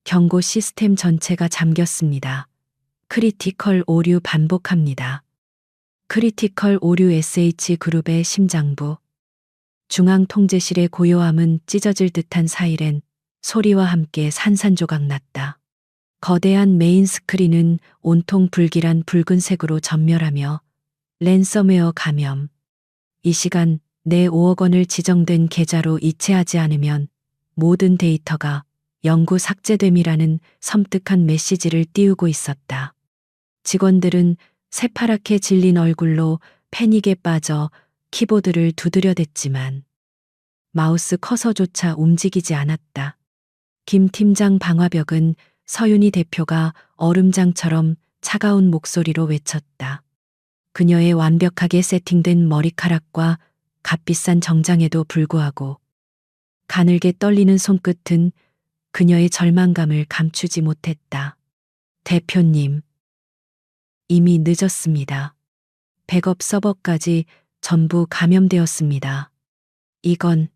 경고 시스템 전체가 잠겼습니다. 크리티컬 오류 반복합니다. 크리티컬 오류 SH그룹의 심장부. 중앙통제실의 고요함은 찢어질 듯한 사이렌 소리와 함께 산산조각 났다. 거대한 메인 스크린은 온통 불길한 붉은색으로 전멸하며 랜섬웨어 감염. 이 시간 내 5억 원을 지정된 계좌로 이체하지 않으면 모든 데이터가 영구 삭제됨이라는 섬뜩한 메시지를 띄우고 있었다. 직원들은 새파랗게 질린 얼굴로 패닉에 빠져 키보드를 두드려댔지만 마우스 커서조차 움직이지 않았다. 김 팀장 방화벽은 서윤희 대표가 얼음장처럼 차가운 목소리로 외쳤다. 그녀의 완벽하게 세팅된 머리카락과 값비싼 정장에도 불구하고 가늘게 떨리는 손끝은 그녀의 절망감을 감추지 못했다. 대표님, 이미 늦었습니다. 백업 서버까지 전부 감염되었습니다. 이건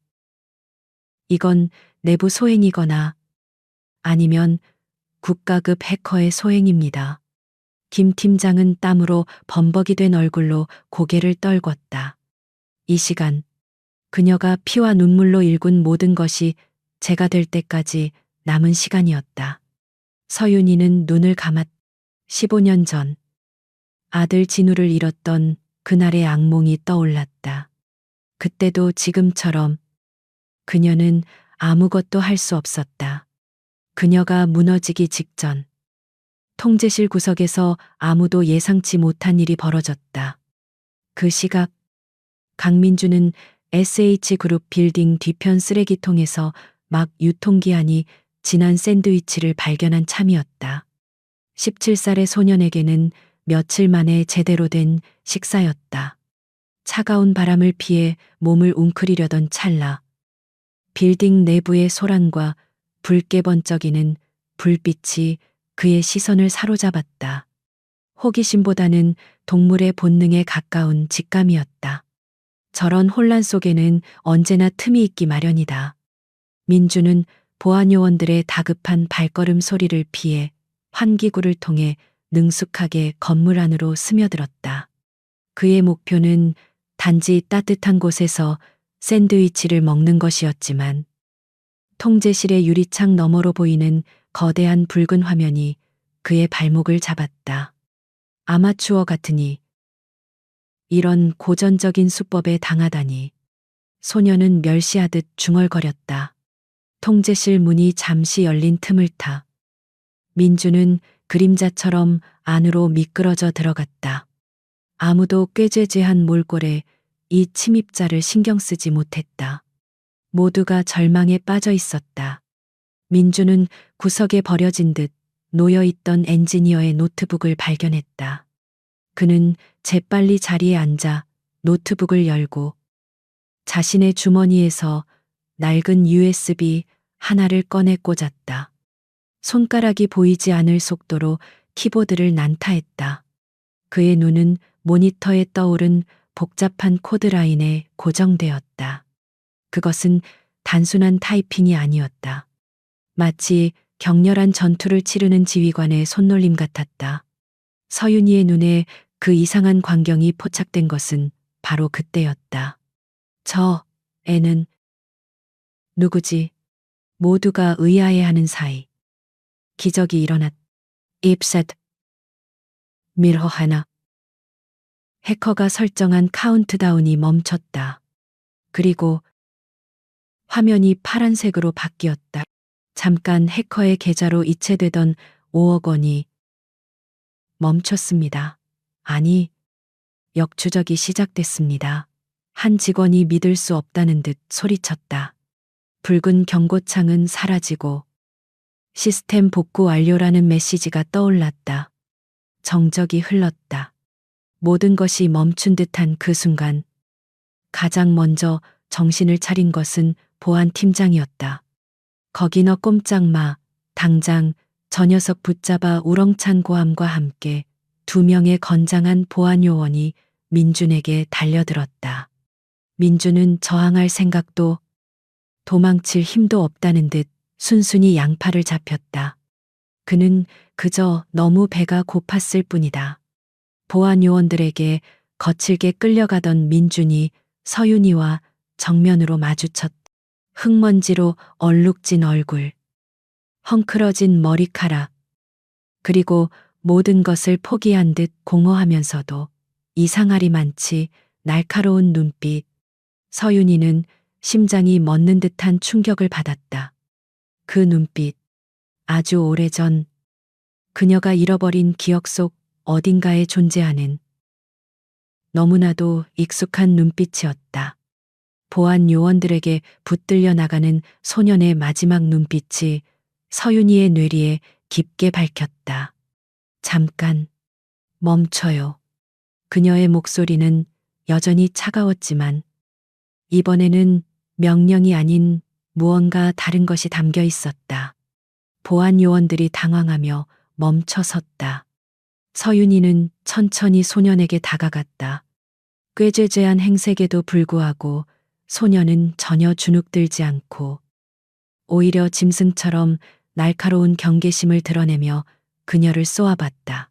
내부 소행이거나 아니면 국가급 해커의 소행입니다. 김 팀장은 땀으로 범벅이 된 얼굴로 고개를 떨궜다. 이 시간 그녀가 피와 눈물로 일군 모든 것이 제가 될 때까지 남은 시간이었다. 서윤이는 눈을 감았. 15년 전 아들 진우를 잃었던 그날의 악몽이 떠올랐다. 그때도 지금처럼 그녀는 아무것도 할 수 없었다. 그녀가 무너지기 직전 통제실 구석에서 아무도 예상치 못한 일이 벌어졌다. 그 시각 강민주는 SH그룹 빌딩 뒤편 쓰레기통에서 막 유통기한이 지난 샌드위치를 발견한 참이었다. 17살의 소년에게는 며칠 만에 제대로 된 식사였다. 차가운 바람을 피해 몸을 웅크리려던 찰나 빌딩 내부의 소란과 붉게 번쩍이는 불빛이 그의 시선을 사로잡았다. 호기심보다는 동물의 본능에 가까운 직감이었다. 저런 혼란 속에는 언제나 틈이 있기 마련이다. 민주는 보안요원들의 다급한 발걸음 소리를 피해 환기구를 통해 능숙하게 건물 안으로 스며들었다. 그의 목표는 단지 따뜻한 곳에서 샌드위치를 먹는 것이었지만 통제실의 유리창 너머로 보이는 거대한 붉은 화면이 그의 발목을 잡았다. 아마추어 같으니 이런 고전적인 수법에 당하다니. 소녀는 멸시하듯 중얼거렸다. 통제실 문이 잠시 열린 틈을 타 민주는 그림자처럼 안으로 미끄러져 들어갔다. 아무도 꾀죄죄한 몰골에 이 침입자를 신경 쓰지 못했다. 모두가 절망에 빠져 있었다. 민주는 구석에 버려진 듯 놓여있던 엔지니어의 노트북을 발견했다. 그는 재빨리 자리에 앉아 노트북을 열고 자신의 주머니에서 낡은 USB 하나를 꺼내 꽂았다. 손가락이 보이지 않을 속도로 키보드를 난타했다. 그의 눈은 모니터에 떠오른 복잡한 코드라인에 고정되었다. 그것은 단순한 타이핑이 아니었다. 마치 격렬한 전투를 치르는 지휘관의 손놀림 같았다. 서윤이의 눈에 그 이상한 광경이 포착된 것은 바로 그때였다. 저 애는 누구지? 모두가 의아해하는 사이 기적이 일어났. 잎셋 밀허 하나. 해커가 설정한 카운트다운이 멈췄다. 그리고 화면이 파란색으로 바뀌었다. 잠깐 해커의 계좌로 이체되던 5억 원이 멈췄습니다. 아니, 역추적이 시작됐습니다. 한 직원이 믿을 수 없다는 듯 소리쳤다. 붉은 경고창은 사라지고 시스템 복구 완료라는 메시지가 떠올랐다. 정적이 흘렀다. 모든 것이 멈춘 듯한 그 순간 가장 먼저 정신을 차린 것은 보안팀장이었다. 거기 너 꼼짝 마. 당장 저 녀석 붙잡아. 우렁찬 고함과 함께 2명의 건장한 보안요원이 민준에게 달려들었다. 민준은 저항할 생각도 도망칠 힘도 없다는 듯 순순히 양팔을 잡혔다. 그는 그저 너무 배가 고팠을 뿐이다. 보안 요원들에게 거칠게 끌려가던 민준이 서윤이와 정면으로 마주쳤다. 흙먼지로 얼룩진 얼굴, 헝클어진 머리카락, 그리고 모든 것을 포기한 듯 공허하면서도 이상하리만치 날카로운 눈빛. 서윤이는 심장이 멎는 듯한 충격을 받았다. 그 눈빛, 아주 오래전 그녀가 잃어버린 기억 속 어딘가에 존재하는 너무나도 익숙한 눈빛이었다. 보안 요원들에게 붙들려 나가는 소년의 마지막 눈빛이 서윤이의 뇌리에 깊게 밝혔다. 잠깐, 멈춰요. 그녀의 목소리는 여전히 차가웠지만 이번에는 명령이 아닌 무언가 다른 것이 담겨 있었다. 보안 요원들이 당황하며 멈춰 섰다. 서윤이는 천천히 소년에게 다가갔다. 꾀죄죄한 행색에도 불구하고 소년은 전혀 주눅들지 않고 오히려 짐승처럼 날카로운 경계심을 드러내며 그녀를 쏘아봤다.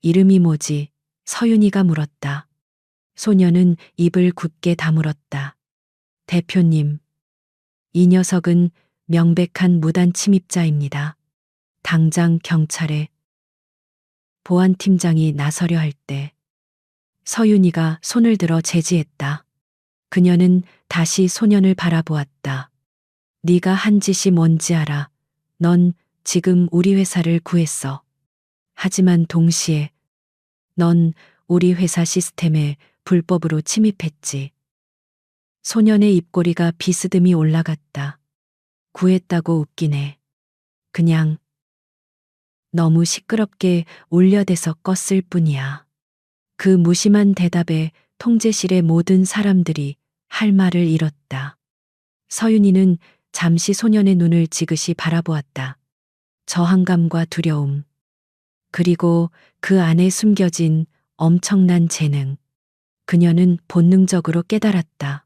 이름이 뭐지? 서윤이가 물었다. 소년은 입을 굳게 다물었다. 대표님, 이 녀석은 명백한 무단 침입자입니다. 당장 경찰에. 보안팀장이 나서려 할 때 서윤이가 손을 들어 제지했다. 그녀는 다시 소년을 바라보았다. 네가 한 짓이 뭔지 알아. 넌 지금 우리 회사를 구했어. 하지만 동시에 넌 우리 회사 시스템에 불법으로 침입했지. 소년의 입꼬리가 비스듬히 올라갔다. 구했다고 웃기네. 그냥 너무 시끄럽게 울려대서 껐을 뿐이야. 그 무심한 대답에 통제실의 모든 사람들이 할 말을 잃었다. 서윤이는 잠시 소년의 눈을 지그시 바라보았다. 저항감과 두려움. 그리고 그 안에 숨겨진 엄청난 재능. 그녀는 본능적으로 깨달았다.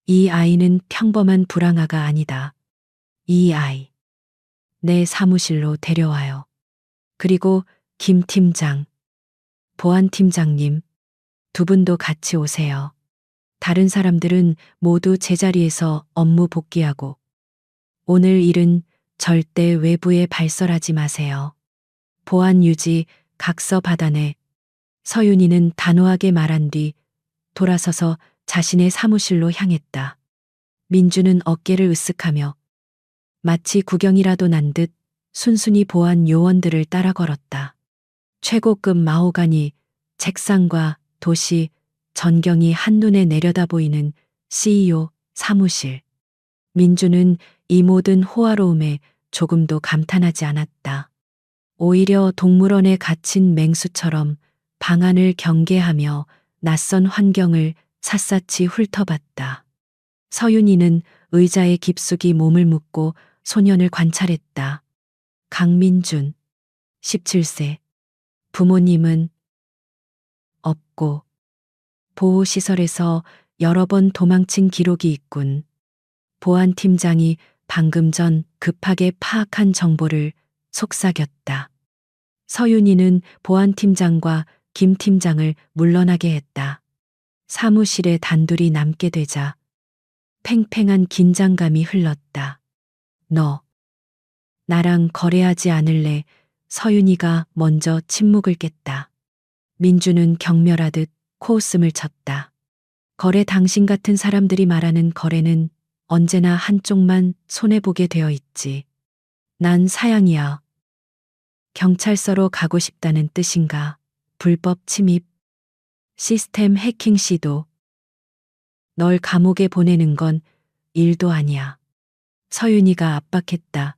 이 아이는 평범한 불황아가 아니다. 이 아이, 내 사무실로 데려와요. 그리고 김 팀장, 보안 팀장님, 두 분도 같이 오세요. 다른 사람들은 모두 제자리에서 업무 복귀하고 오늘 일은 절대 외부에 발설하지 마세요. 보안 유지 각서 받아내. 서윤이는 단호하게 말한 뒤 돌아서서 자신의 사무실로 향했다. 민주는 어깨를 으쓱하며 마치 구경이라도 난 듯 순순히 보안 요원들을 따라 걸었다. 최고급 마호가니 책상과 도시, 전경이 한눈에 내려다 보이는 CEO 사무실. 민주는 이 모든 호화로움에 조금도 감탄하지 않았다. 오히려 동물원에 갇힌 맹수처럼 방안을 경계하며 낯선 환경을 샅샅이 훑어봤다. 서윤이는 의자에 깊숙이 몸을 묻고 소년을 관찰했다. 강민준, 17세. 부모님은 없고 보호시설에서 여러 번 도망친 기록이 있군. 보안팀장이 방금 전 급하게 파악한 정보를 속삭였다. 서윤이는 보안팀장과 김 팀장을 물러나게 했다. 사무실에 단둘이 남게 되자 팽팽한 긴장감이 흘렀다. 너, 나랑 거래하지 않을래? 서윤이가 먼저 침묵을 깼다. 민주는 경멸하듯 코웃음을 쳤다. 거래 당신 같은 사람들이 말하는 거래는 언제나 한쪽만 손해보게 되어 있지. 난 사양이야. 경찰서로 가고 싶다는 뜻인가? 불법 침입, 시스템 해킹 시도. 널 감옥에 보내는 건 일도 아니야. 서윤이가 압박했다.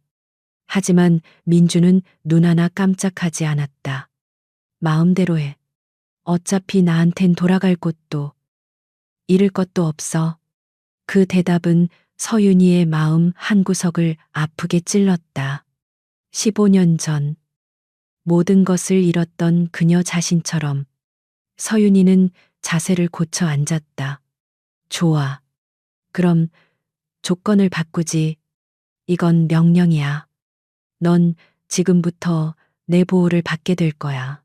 하지만 민주는 눈 하나 깜짝하지 않았다. 마음대로 해. 어차피 나한텐 돌아갈 곳도 잃을 것도 없어. 그 대답은 서윤이의 마음 한구석을 아프게 찔렀다. 15년 전 모든 것을 잃었던 그녀 자신처럼 서윤이는 자세를 고쳐 앉았다. 좋아. 그럼 조건을 바꾸지. 이건 명령이야. 넌 지금부터 내 보호를 받게 될 거야.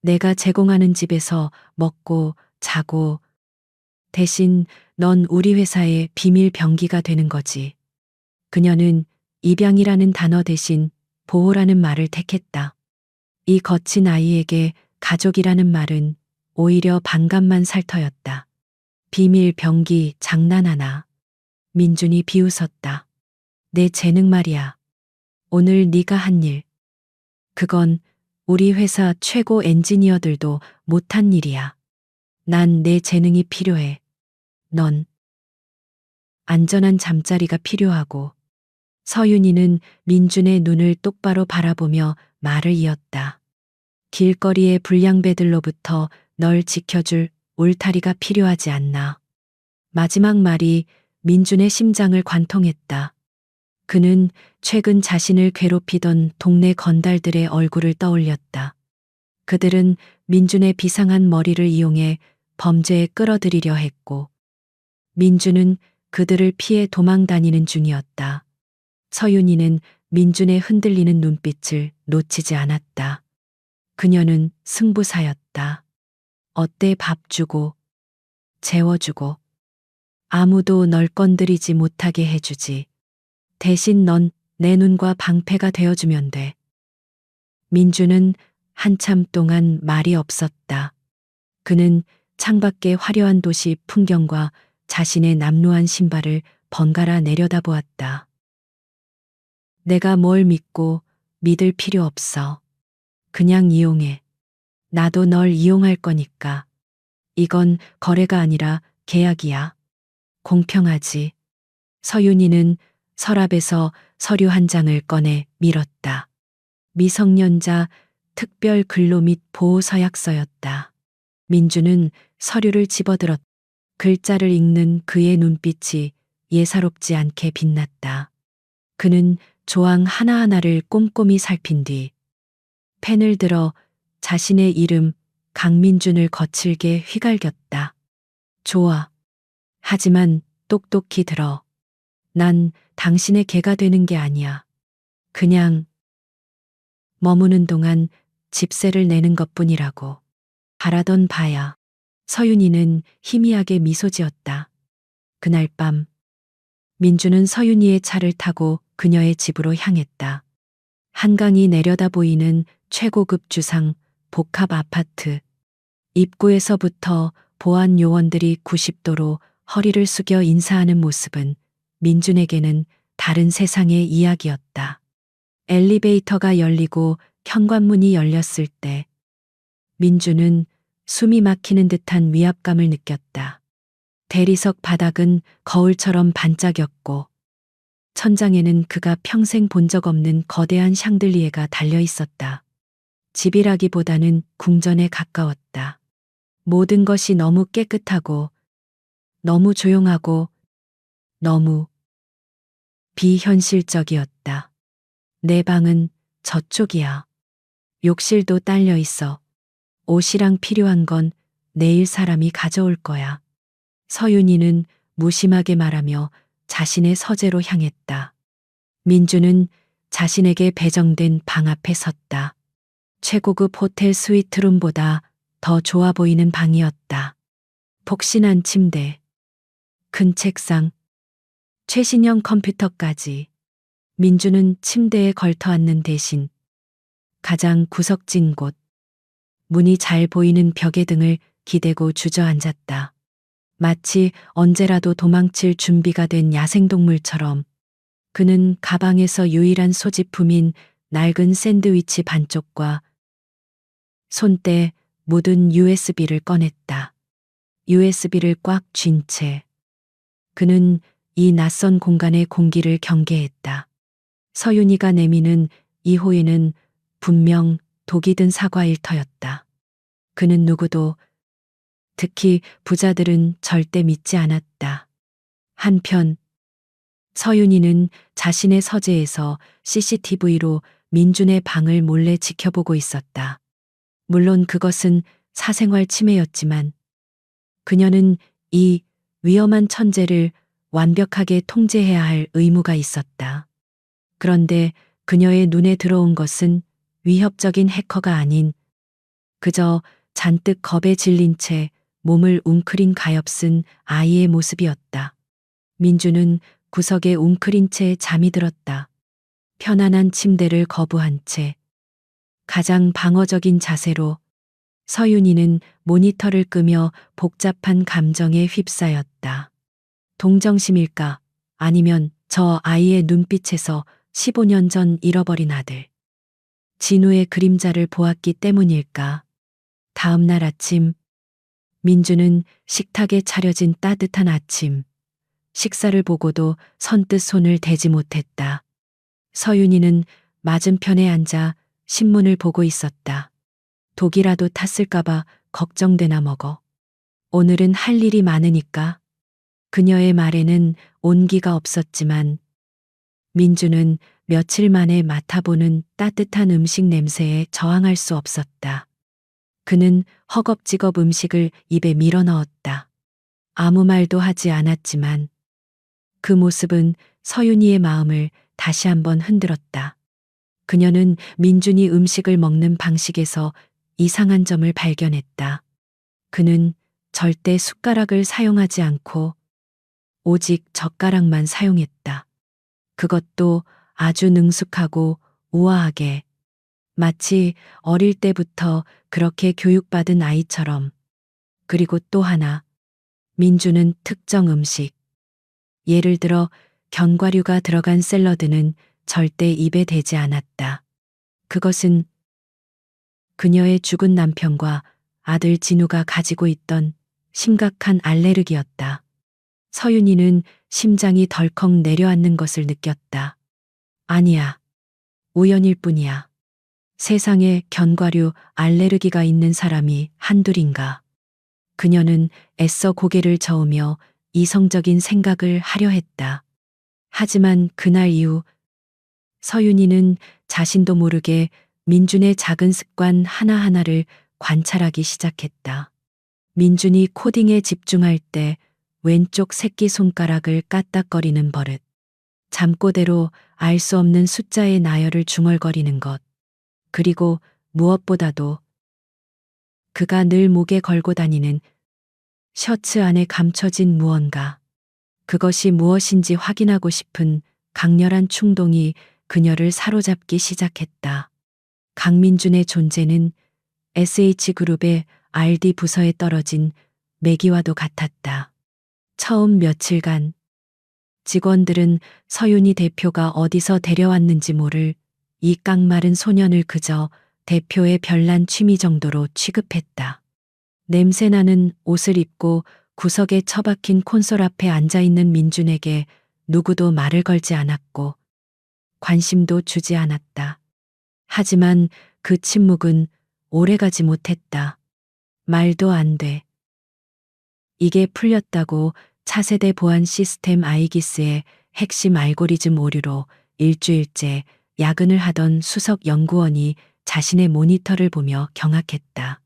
내가 제공하는 집에서 먹고 자고 대신 넌 우리 회사의 비밀 병기가 되는 거지. 그녀는 입양이라는 단어 대신 보호라는 말을 택했다. 이 거친 아이에게 가족이라는 말은 오히려 반감만 살터였다. 비밀 병기 장난하나. 민준이 비웃었다. 내 재능 말이야. 오늘 네가 한 일. 그건 우리 회사 최고 엔지니어들도 못한 일이야. 난 내 재능이 필요해. 넌 안전한 잠자리가 필요하고. 서윤이는 민준의 눈을 똑바로 바라보며 말을 이었다. 길거리의 불량배들로부터 널 지켜줄 울타리가 필요하지 않나. 마지막 말이 민준의 심장을 관통했다. 그는 최근 자신을 괴롭히던 동네 건달들의 얼굴을 떠올렸다. 그들은 민준의 비상한 머리를 이용해 범죄에 끌어들이려 했고, 민준은 그들을 피해 도망 다니는 중이었다. 서윤이는 민준의 흔들리는 눈빛을 놓치지 않았다. 그녀는 승부사였다. 어때 밥 주고, 재워주고, 아무도 널 건드리지 못하게 해주지. 대신 넌 내 눈과 방패가 되어주면 돼. 민준은 한참 동안 말이 없었다. 그는 창밖의 화려한 도시 풍경과 자신의 남루한 신발을 번갈아 내려다보았다. 내가 뭘 믿고 믿을 필요 없어. 그냥 이용해. 나도 널 이용할 거니까. 이건 거래가 아니라 계약이야. 공평하지. 서윤이는 서랍에서 서류 한 장을 꺼내 밀었다. 미성년자 특별 근로 및 보호 서약서였다. 민주는 서류를 집어들었다. 글자를 읽는 그의 눈빛이 예사롭지 않게 빛났다. 그는 조항 하나하나를 꼼꼼히 살핀 뒤 펜을 들어 자신의 이름 강민준을 거칠게 휘갈겼다. 좋아. 하지만 똑똑히 들어. 난 당신의 개가 되는 게 아니야. 그냥 머무는 동안 집세를 내는 것뿐이라고. 바라던 바야. 서윤이는 희미하게 미소 지었다. 그날 밤 민주는 서윤이의 차를 타고 그녀의 집으로 향했다. 한강이 내려다 보이는 최고급 주상 복합 아파트. 입구에서부터 보안 요원들이 90도로 허리를 숙여 인사하는 모습은 민준에게는 다른 세상의 이야기였다. 엘리베이터가 열리고 현관문이 열렸을 때 민준은 숨이 막히는 듯한 위압감을 느꼈다. 대리석 바닥은 거울처럼 반짝였고 천장에는 그가 평생 본 적 없는 거대한 샹들리에가 달려 있었다. 집이라기보다는 궁전에 가까웠다. 모든 것이 너무 깨끗하고 너무 조용하고 너무 비현실적이었다. 내 방은 저쪽이야. 욕실도 딸려 있어. 옷이랑 필요한 건 내일 사람이 가져올 거야. 서윤이는 무심하게 말하며 자신의 서재로 향했다. 민주는 자신에게 배정된 방 앞에 섰다. 최고급 호텔 스위트룸보다 더 좋아 보이는 방이었다. 폭신한 침대, 큰 책상, 최신형 컴퓨터까지. 민주는 침대에 걸터 앉는 대신 가장 구석진 곳, 문이 잘 보이는 벽에 등을 기대고 주저앉았다. 마치 언제라도 도망칠 준비가 된 야생동물처럼. 그는 가방에서 유일한 소지품인 낡은 샌드위치 반쪽과 손때 묻은 USB를 꺼냈다. USB를 꽉 쥔 채 그는 이 낯선 공간의 공기를 경계했다. 서윤이가 내미는 이 호의는 분명 독이 든 사과일 터였다. 그는 누구도, 특히 부자들은 절대 믿지 않았다. 한편 서윤이는 자신의 서재에서 CCTV로 민준의 방을 몰래 지켜보고 있었다. 물론 그것은 사생활 침해였지만 그녀는 이 위험한 천재를 완벽하게 통제해야 할 의무가 있었다. 그런데 그녀의 눈에 들어온 것은 위협적인 해커가 아닌 그저 잔뜩 겁에 질린 채 몸을 웅크린 가엾은 아이의 모습이었다. 민주는 구석에 웅크린 채 잠이 들었다. 편안한 침대를 거부한 채 가장 방어적인 자세로 서윤이는 모니터를 끄며 복잡한 감정에 휩싸였다. 동정심일까? 아니면 저 아이의 눈빛에서 15년 전 잃어버린 아들. 진우의 그림자를 보았기 때문일까? 다음 날 아침, 민주는 식탁에 차려진 따뜻한 아침, 식사를 보고도 선뜻 손을 대지 못했다. 서윤이는 맞은편에 앉아 신문을 보고 있었다. 독이라도 탔을까봐 걱정되나 먹어. 오늘은 할 일이 많으니까. 그녀의 말에는 온기가 없었지만 민주는 며칠 만에 맡아보는 따뜻한 음식 냄새에 저항할 수 없었다. 그는 허겁지겁 음식을 입에 밀어 넣었다. 아무 말도 하지 않았지만 그 모습은 서윤이의 마음을 다시 한번 흔들었다. 그녀는 민준이 음식을 먹는 방식에서 이상한 점을 발견했다. 그는 절대 숟가락을 사용하지 않고 오직 젓가락만 사용했다. 그것도 아주 능숙하고 우아하게, 마치 어릴 때부터 그렇게 교육받은 아이처럼. 그리고 또 하나, 민주는 특정 음식, 예를 들어 견과류가 들어간 샐러드는 절대 입에 대지 않았다. 그것은 그녀의 죽은 남편과 아들 진우가 가지고 있던 심각한 알레르기였다. 서윤이는 심장이 덜컥 내려앉는 것을 느꼈다. 아니야. 우연일 뿐이야. 세상에 견과류 알레르기가 있는 사람이 한둘인가. 그녀는 애써 고개를 저으며 이성적인 생각을 하려 했다. 하지만 그날 이후 서윤이는 자신도 모르게 민준의 작은 습관 하나하나를 관찰하기 시작했다. 민준이 코딩에 집중할 때 왼쪽 새끼손가락을 까딱거리는 버릇. 잠꼬대로 알 수 없는 숫자의 나열을 중얼거리는 것. 그리고 무엇보다도 그가 늘 목에 걸고 다니는 셔츠 안에 감춰진 무언가. 그것이 무엇인지 확인하고 싶은 강렬한 충동이 그녀를 사로잡기 시작했다. 강민준의 존재는 SH그룹의 RD 부서에 떨어진 매기와도 같았다. 처음 며칠간 직원들은 서윤이 대표가 어디서 데려왔는지 모를 이 깡마른 소년을 그저 대표의 별난 취미 정도로 취급했다. 냄새나는 옷을 입고 구석에 처박힌 콘솔 앞에 앉아있는 민준에게 누구도 말을 걸지 않았고 관심도 주지 않았다. 하지만 그 침묵은 오래가지 못했다. 말도 안 돼. 이게 풀렸다고 차세대 보안 시스템 아이기스의 핵심 알고리즘 오류로 일주일째 야근을 하던 수석 연구원이 자신의 모니터를 보며 경악했다.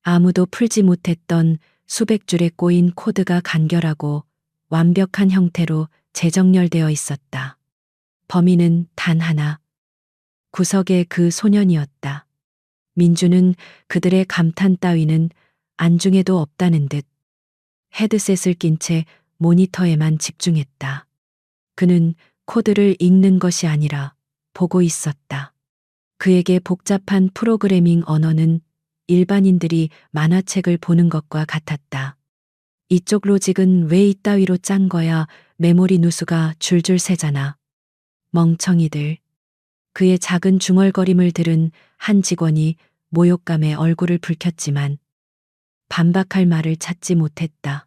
아무도 풀지 못했던 수백 줄에 꼬인 코드가 간결하고 완벽한 형태로 재정렬되어 있었다. 범인은 단 하나. 구석의 그 소년이었다. 민주는 그들의 감탄 따위는 안중에도 없다는 듯 헤드셋을 낀 채 모니터에만 집중했다. 그는 코드를 읽는 것이 아니라 보고 있었다. 그에게 복잡한 프로그래밍 언어는 일반인들이 만화책을 보는 것과 같았다. 이쪽 로직은 왜 이따위로 짠 거야? 메모리 누수가 줄줄 새잖아. 멍청이들. 그의 작은 중얼거림을 들은 한 직원이 모욕감에 얼굴을 붉혔지만 반박할 말을 찾지 못했다.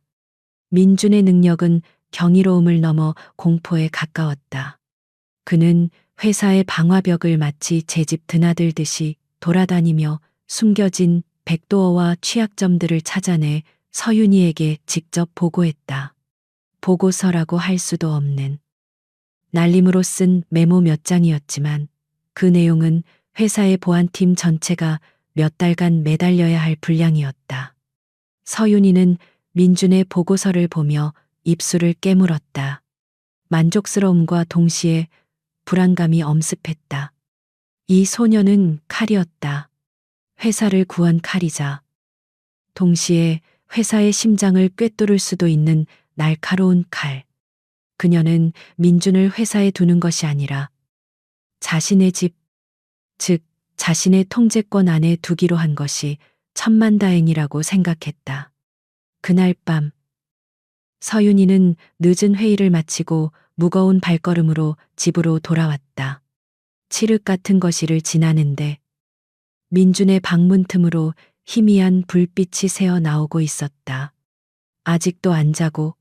민준의 능력은 경이로움을 넘어 공포에 가까웠다. 그는 회사의 방화벽을 마치 제집 드나들듯이 돌아다니며 숨겨진 백도어와 취약점들을 찾아내 서윤이에게 직접 보고했다. 보고서라고 할 수도 없는 날림으로 쓴 메모 몇 장이었지만 그 내용은 회사의 보안팀 전체가 몇 달간 매달려야 할 분량이었다. 서윤이는 민준의 보고서를 보며 입술을 깨물었다. 만족스러움과 동시에 불안감이 엄습했다. 이 소녀는 칼이었다. 회사를 구한 칼이자 동시에 회사의 심장을 꿰뚫을 수도 있는 날카로운 칼. 그녀는 민준을 회사에 두는 것이 아니라 자신의 집, 즉 자신의 통제권 안에 두기로 한 것이 천만다행이라고 생각했다. 그날 밤 서윤이는 늦은 회의를 마치고 무거운 발걸음으로 집으로 돌아왔다. 칠흑 같은 거실을 지나는데 민준의 방문 틈으로 희미한 불빛이 새어 나오고 있었다. 아직도 안 자고.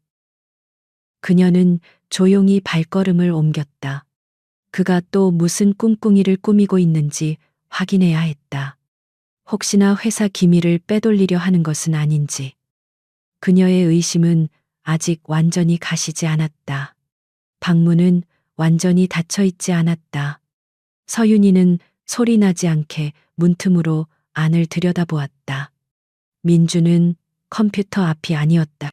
그녀는 조용히 발걸음을 옮겼다. 그가 또 무슨 꿍꿍이를 꾸미고 있는지 확인해야 했다. 혹시나 회사 기밀을 빼돌리려 하는 것은 아닌지. 그녀의 의심은 아직 완전히 가시지 않았다. 방문은 완전히 닫혀 있지 않았다. 서윤이는 소리 나지 않게 문틈으로 안을 들여다보았다. 민주는 컴퓨터 앞이 아니었다.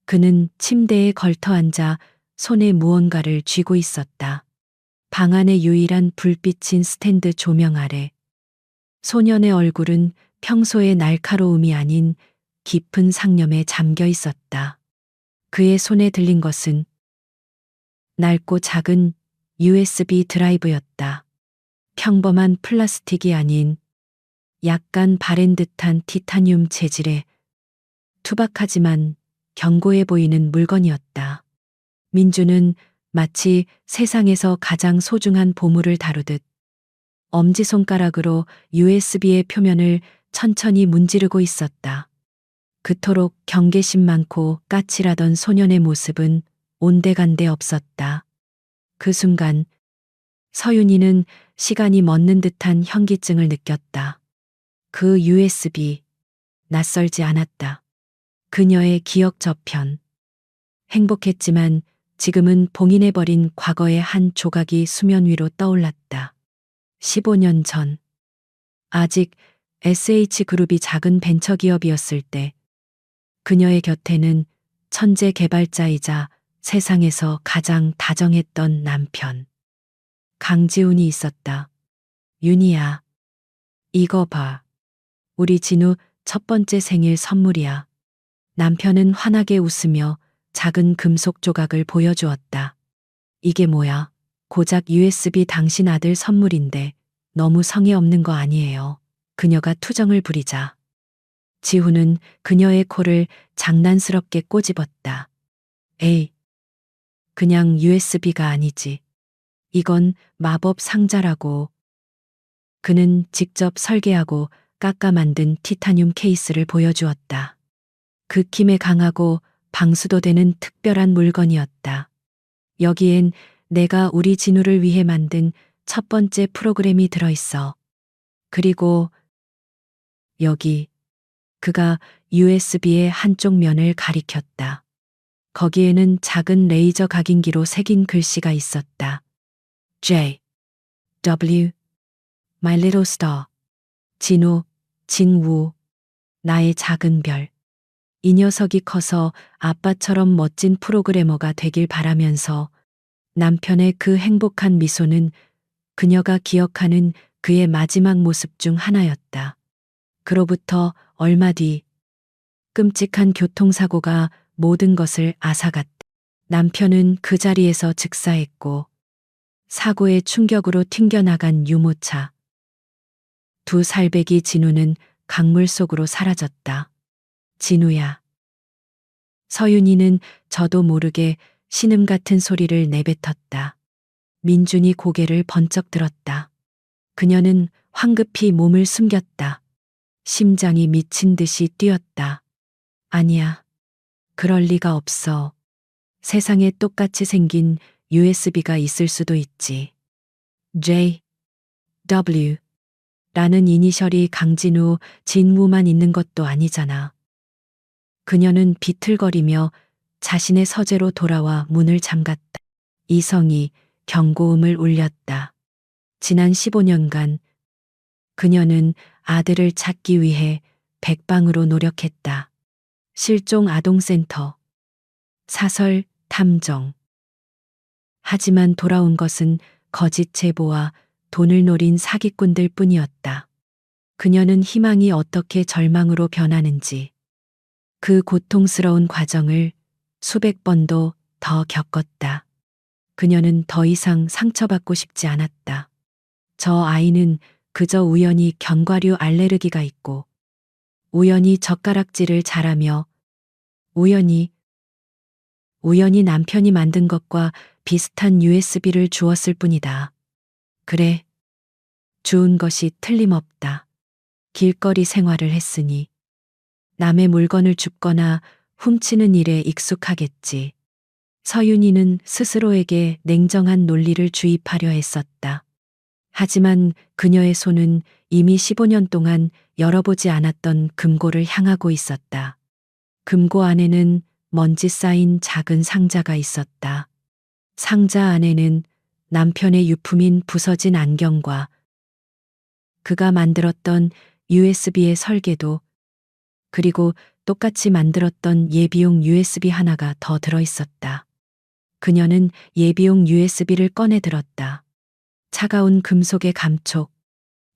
그는 침대에 걸터 앉아 손에 무언가를 쥐고 있었다. 방 안의 유일한 불빛인 스탠드 조명 아래 소년의 얼굴은 평소의 날카로움이 아닌 깊은 상념에 잠겨 있었다. 그의 손에 들린 것은 낡고 작은 USB 드라이브였다. 평범한 플라스틱이 아닌 약간 바랜 듯한 티타늄 재질의 투박하지만 견고해 보이는 물건이었다. 민주는 마치 세상에서 가장 소중한 보물을 다루듯 엄지손가락으로 USB의 표면을 천천히 문지르고 있었다. 그토록 경계심 많고 까칠하던 소년의 모습은 온데간데 없었다. 그 순간 서윤이는 시간이 멎는 듯한 현기증을 느꼈다. 그 USB 낯설지 않았다. 그녀의 기억 저편. 행복했지만 지금은 봉인해버린 과거의 한 조각이 수면 위로 떠올랐다. 15년 전. 아직 SH그룹이 작은 벤처기업이었을 때 그녀의 곁에는 천재 개발자이자 세상에서 가장 다정했던 남편 강지훈이 있었다. 윤희야, 이거 봐. 우리 진우 첫 번째 생일 선물이야. 남편은 환하게 웃으며 작은 금속 조각을 보여주었다. 이게 뭐야? 고작 USB 당신 아들 선물인데 너무 성의 없는 거 아니에요. 그녀가 투정을 부리자 지훈은 그녀의 코를 장난스럽게 꼬집었다. 에이, 그냥 USB가 아니지. 이건 마법 상자라고. 그는 직접 설계하고 깎아 만든 티타늄 케이스를 보여주었다. 극힘에 강하고 방수도 되는 특별한 물건이었다. 여기엔 내가 우리 진우를 위해 만든 첫 번째 프로그램이 들어있어. 그리고 여기 그가 USB의 한쪽 면을 가리켰다. 거기에는 작은 레이저 각인기로 새긴 글씨가 있었다. J. W. My little star. 진우, 진우. 나의 작은 별. 이 녀석이 커서 아빠처럼 멋진 프로그래머가 되길 바라면서 남편의 그 행복한 미소는 그녀가 기억하는 그의 마지막 모습 중 하나였다. 그로부터 얼마 뒤 끔찍한 교통사고가 모든 것을 앗아갔다. 남편은 그 자리에서 즉사했고 사고의 충격으로 튕겨나간 유모차. 두 살배기 진우는 강물 속으로 사라졌다. 진우야. 서윤이는 저도 모르게 신음 같은 소리를 내뱉었다. 민준이 고개를 번쩍 들었다. 그녀는 황급히 몸을 숨겼다. 심장이 미친 듯이 뛰었다. 아니야. 그럴 리가 없어. 세상에 똑같이 생긴 USB가 있을 수도 있지. J. W. 라는 이니셜이 강진우, 진우만 있는 것도 아니잖아. 그녀는 비틀거리며 자신의 서재로 돌아와 문을 잠갔다. 이성이 경고음을 울렸다. 지난 15년간 그녀는 아들을 찾기 위해 백방으로 노력했다. 실종 아동센터, 사설, 탐정. 하지만 돌아온 것은 거짓 제보와 돈을 노린 사기꾼들 뿐이었다. 그녀는 희망이 어떻게 절망으로 변하는지 그 고통스러운 과정을 수백 번도 더 겪었다. 그녀는 더 이상 상처받고 싶지 않았다. 저 아이는 그저 우연히 견과류 알레르기가 있고 우연히 젓가락질을 잘하며 우연히 남편이 만든 것과 비슷한 USB를 주었을 뿐이다. 그래, 주운 것이 틀림없다. 길거리 생활을 했으니 남의 물건을 줍거나 훔치는 일에 익숙하겠지. 서윤이는 스스로에게 냉정한 논리를 주입하려 했었다. 하지만 그녀의 손은 이미 15년 동안 열어보지 않았던 금고를 향하고 있었다. 금고 안에는 먼지 쌓인 작은 상자가 있었다. 상자 안에는 남편의 유품인 부서진 안경과 그가 만들었던 USB의 설계도 그리고 똑같이 만들었던 예비용 USB 하나가 더 들어있었다. 그녀는 예비용 USB를 꺼내 들었다. 차가운 금속의 감촉,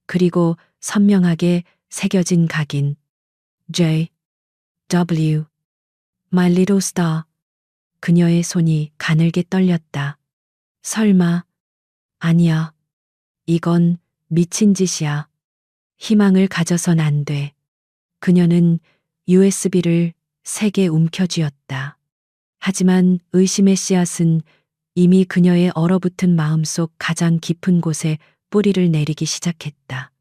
그리고 선명하게 새겨진 각인. J. W. My Little Star. 그녀의 손이 가늘게 떨렸다. 설마, 아니야. 이건 미친 짓이야. 희망을 가져선 안 돼. 그녀는 USB를 세게 움켜쥐었다. 하지만 의심의 씨앗은 이미 그녀의 얼어붙은 마음속 가장 깊은 곳에 뿌리를 내리기 시작했다.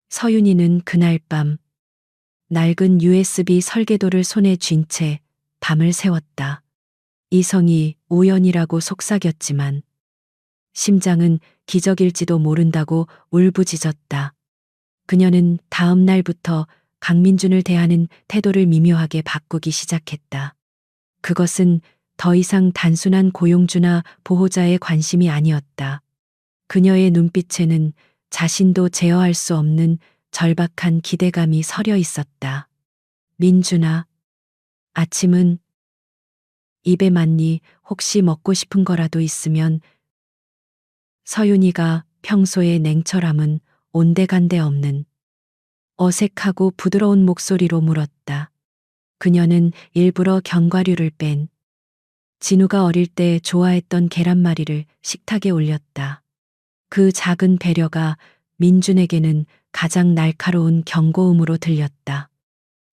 서윤이는 그날 밤 낡은 USB 설계도를 손에 쥔 채 밤을 새웠다. 이성이 우연이라고 속삭였지만 심장은 기적일지도 모른다고 울부짖었다. 그녀는 다음 날부터 강민준을 대하는 태도를 미묘하게 바꾸기 시작했다. 그것은 더 이상 단순한 고용주나 보호자의 관심이 아니었다. 그녀의 눈빛에는 자신도 제어할 수 없는 절박한 기대감이 서려 있었다. 민준아, 아침은 입에 맞니? 혹시 먹고 싶은 거라도 있으면. 서윤이가 평소의 냉철함은 온데간데 없는 어색하고 부드러운 목소리로 물었다. 그녀는 일부러 견과류를 뺀 진우가 어릴 때 좋아했던 계란말이를 식탁에 올렸다. 그 작은 배려가 민준에게는 가장 날카로운 경고음으로 들렸다.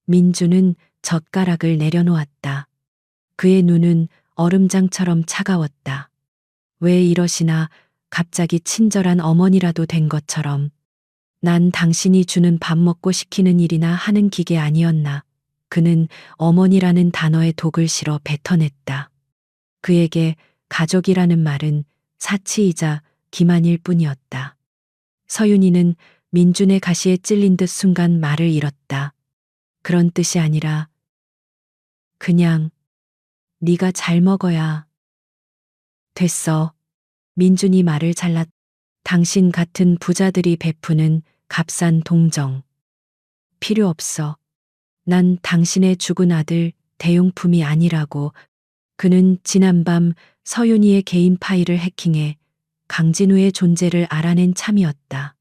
민준은 젓가락을 내려놓았다. 그의 눈은 얼음장처럼 차가웠다. 왜 이러시나, 갑자기 친절한 어머니라도 된 것처럼. 난 당신이 주는 밥 먹고 시키는 일이나 하는 기계 아니었나. 그는 어머니라는 단어에 독을 실어 뱉어냈다. 그에게 가족이라는 말은 사치이자 기만일 뿐이었다. 서윤이는 민준의 가시에 찔린 듯 순간 말을 잃었다. 그런 뜻이 아니라 그냥 네가 잘 먹어야 됐어. 민준이 말을 잘랐다. 당신 같은 부자들이 베푸는 값싼 동정. 필요 없어. 난 당신의 죽은 아들 대용품이 아니라고. 그는 지난밤 서윤이의 개인 파일을 해킹해 강진우의 존재를 알아낸 참이었다.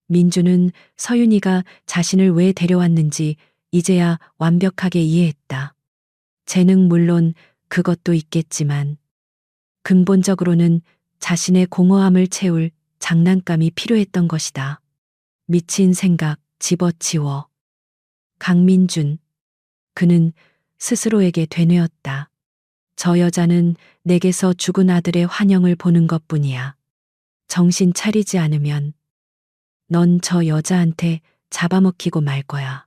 민주는 서윤이가 자신을 왜 데려왔는지 이제야 완벽하게 이해했다. 재능 물론 그것도 있겠지만 근본적으로는 자신의 공허함을 채울 장난감이 필요했던 것이다. 미친 생각 집어치워. 강민준. 그는 스스로에게 되뇌었다. 저 여자는 내게서 죽은 아들의 환영을 보는 것뿐이야. 정신 차리지 않으면 넌 저 여자한테 잡아먹히고 말 거야.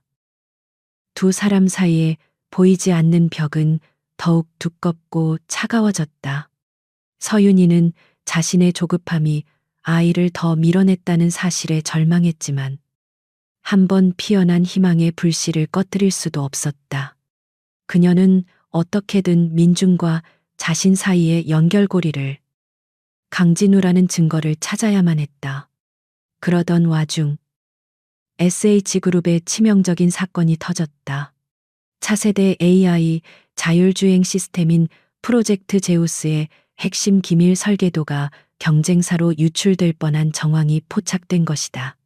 두 사람 사이에 보이지 않는 벽은 더욱 두껍고 차가워졌다. 서윤이는 자신의 조급함이 아이를 더 밀어냈다는 사실에 절망했지만 한번 피어난 희망의 불씨를 꺼뜨릴 수도 없었다. 그녀는 어떻게든 민준과 자신 사이의 연결고리를, 강진우라는 증거를 찾아야만 했다. 그러던 와중 SH그룹의 치명적인 사건이 터졌다. 차세대 AI 자율주행 시스템인 프로젝트 제우스의 핵심 기밀 설계도가 경쟁사로 유출될 뻔한 정황이 포착된 것이다.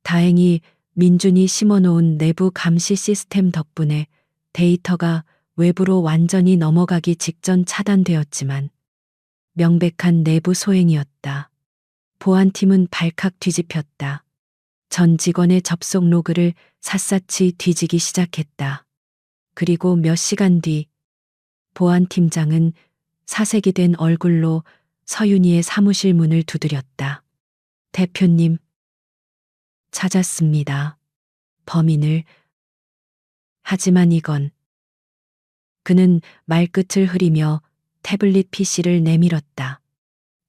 다행히 민준이 심어놓은 내부 감시 시스템 덕분에 데이터가 외부로 완전히 넘어가기 직전 차단되었지만 명백한 내부 소행이었다. 보안팀은 발칵 뒤집혔다. 전 직원의 접속 로그를 샅샅이 뒤지기 시작했다. 그리고 몇 시간 뒤 보안팀장은 사색이 된 얼굴로 서윤희의 사무실 문을 두드렸다. 대표님, 찾았습니다. 범인을. 하지만 이건. 그는 말끝을 흐리며 태블릿 PC를 내밀었다.